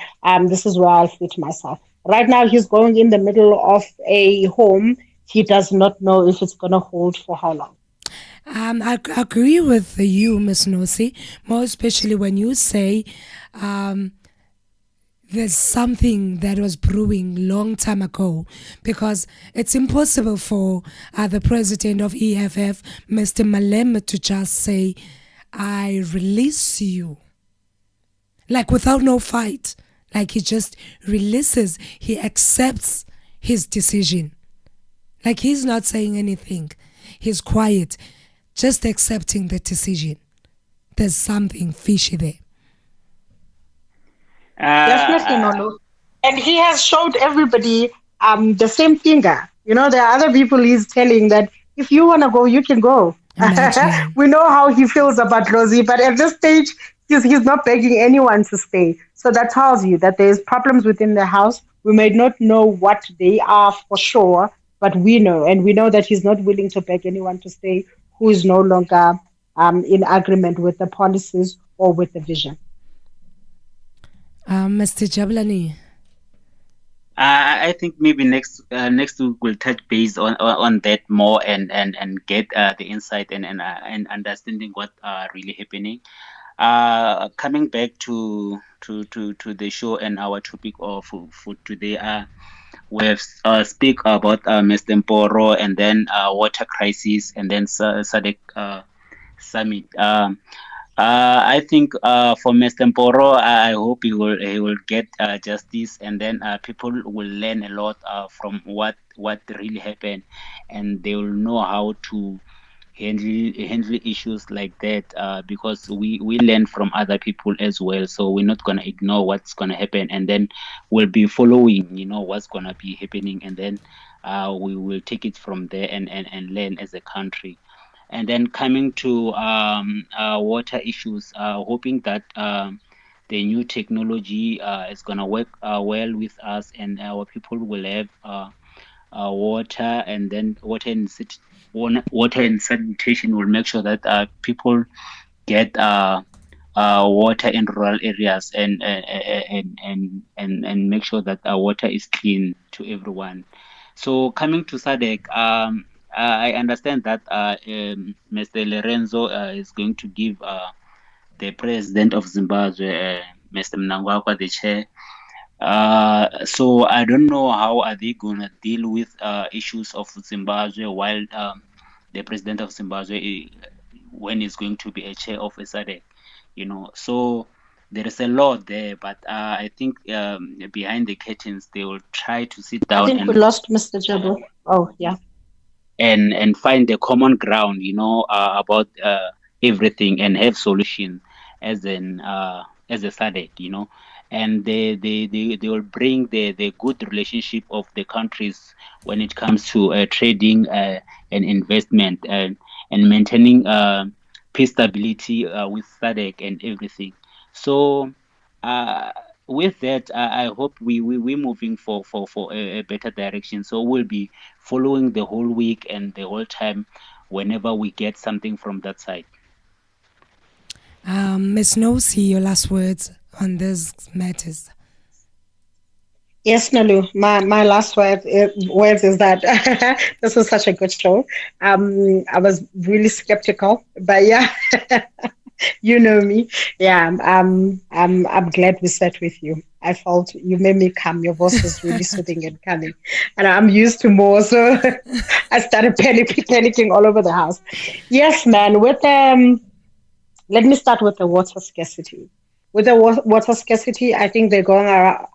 this is where I'll fit myself. Right now, he's going in the middle of a home. He does not know if it's going to hold for how long.
I agree with you, Ms. Nosi, more especially when you say there's something that was brewing long time ago, because it's impossible for the president of EFF, Mr. Malema, to just say, I release you, like without no fight. Like he just releases, he accepts his decision. Like he's not saying anything. He's quiet, just accepting the decision. There's something fishy there.
Definitely, Nolo. And he has showed everybody the same finger. You know, there are other people he's telling that if you want to go, you can go. We know how he feels about Rosie, but at this stage, he's not begging anyone to stay. So that tells you that there's problems within the house. We may not know what they are for sure, but we know. And we know that he's not willing to beg anyone to stay who is no longer in agreement with the policies or with the vision.
Mr. Jabulani.
I think maybe next week we'll touch base on that more and get the insight and understanding what really happening. Coming back to the show and our topic of for today, we have speak about Mr. Mboro and then water crisis and then SADC summit. I think for Mr. Mboro, I hope he will get justice, and then people will learn a lot from what really happened, and they will know how to handle issues like that, because we learn from other people as well. So we're not gonna ignore what's gonna happen, and then we'll be following, what's gonna be happening, and then we will take it from there and learn as a country. And then coming to water issues, hoping that the new technology is going to work well with us, and our people will have water, and then water and sanitation will make sure that people get water in rural areas, and make sure that water is clean to everyone. So coming to SADC, I understand that Mr. Lorenzo is going to give the president of Zimbabwe, Mr. Mnangagwa, the chair. So I don't know how are they going to deal with issues of Zimbabwe while the president of Zimbabwe, when he's going to be a chair of SADC, So there is a lot there, but I think behind the curtains they will try to sit down.
I think we lost Mr. Jabu. Oh, yeah.
And find a common ground, about everything, and have solution as a SADC, and they will bring the good relationship of the countries when it comes to trading and investment, and maintaining peace, stability with SADC and everything. So with that, I hope we're moving for a better direction. So we'll be following the whole week and the whole time whenever we get something from that side.
Ms. Nosi, your last words on these matters.
Yes, Nalu, my last words is that this was such a good show. I was really skeptical, but yeah. You know me. Yeah, I'm glad we sat with you. I felt you made me calm. Your voice was really soothing and calming. And I'm used to more, so I started panicking all over the house. Yes, man. Let me start with the water scarcity. With the water scarcity, I think they're going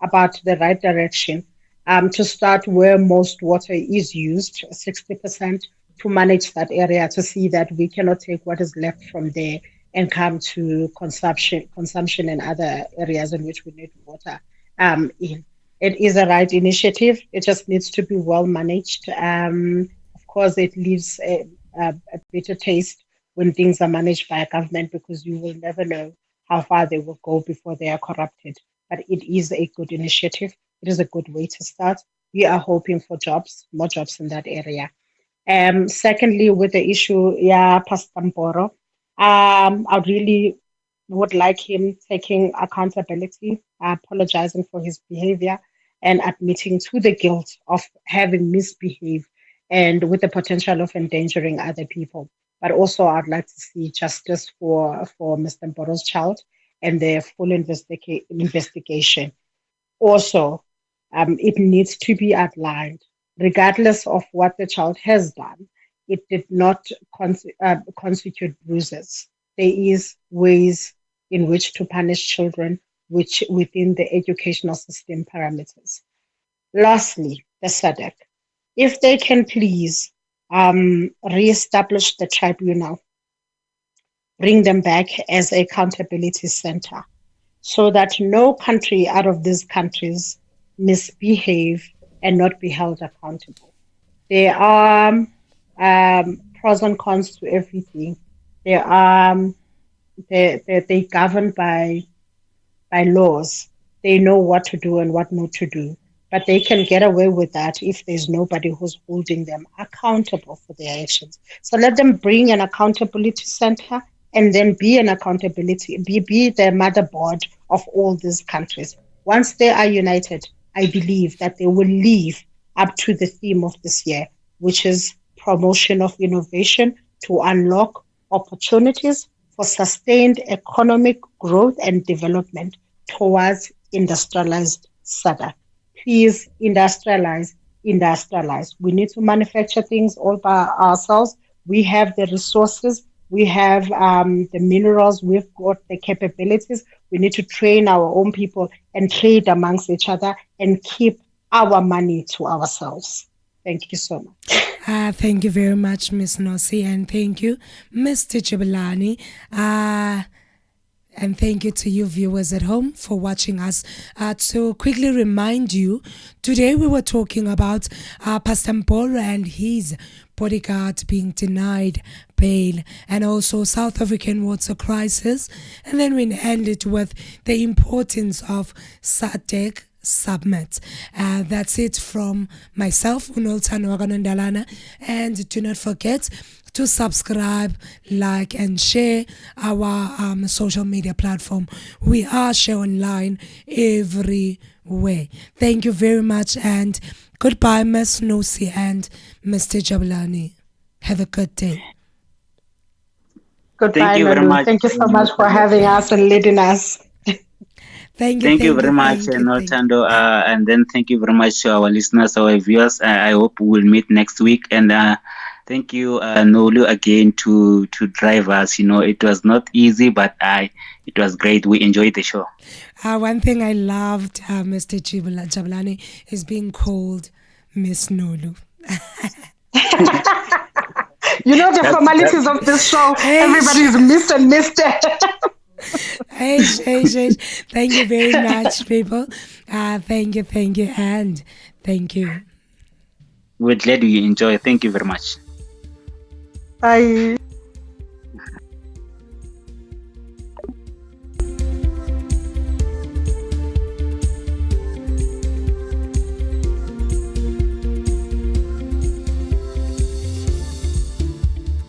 about the right direction. To start where most water is used, 60%, to manage that area, to see that we cannot take what is left from there and come to consumption in other areas in which we need water in. It is a right initiative. It just needs to be well managed. Of course, it leaves a bitter taste when things are managed by a government, because you will never know how far they will go before they are corrupted. But it is a good initiative. It is a good way to start. We are hoping for jobs, more jobs in that area. Secondly, with the issue, yeah, Pastor Mboro, I really would like him taking accountability, apologizing for his behavior, and admitting to the guilt of having misbehaved and with the potential of endangering other people. But also, I'd like to see justice for Mr. Mboro's child and the full investigation. Also, it needs to be outlined, regardless of what the child has done, it did not constitute bruises. There is ways in which to punish children which within the educational system parameters. Lastly, the SADC. If they can please re-establish the tribunal, bring them back as a accountability center so that no country out of these countries misbehave and not be held accountable. There are pros and cons to everything. There are they governed by laws. They know what to do and what not to do. But they can get away with that if there's nobody who's holding them accountable for their actions. So let them bring an accountability center and then be an accountability, be the motherboard of all these countries. Once they are united, I believe that they will live up to the theme of this year, which is promotion of innovation to unlock opportunities for sustained economic growth and development towards industrialized SADC. Please industrialize. We need to manufacture things all by ourselves. We have the resources. We have the minerals. We've got the capabilities. We need to train our own people and trade amongst each other and keep our money to ourselves. Thank you so much.
Thank you very much, Ms. Nosi, and thank you, Mr. Jabulani. And thank you to you viewers at home for watching us. To quickly remind you, today we were talking about Pastor Mboro and his bodyguard being denied bail, and also South African water crisis. And then we ended with the importance of SADC Summit. That's it from myself, Unoltano Waganandalana. And do not forget to subscribe, like, and share our social media platform. We are Share Online everywhere. Thank you very much, and goodbye, Ms. Nosi and Mr. Jabulani. Have a good day.
Goodbye,
Thank you very
Nalu.
much.
Thank you so much for having us and leading us.
Thank you.
Thank you very much, Noltando. And then thank you very much to our listeners, our viewers. I hope we'll meet next week. And thank you, Nolu, again to drive us. You know, it was not easy, but it was great. We enjoyed the show.
One thing I loved, Mr. Jabulani, is being called Miss Nolu.
You know the formalities of this show. Everybody is Mr. and Mr.
Hey. Thank you very much, people. Thank you, and thank you.
We're glad you enjoy. Thank you very much.
Bye.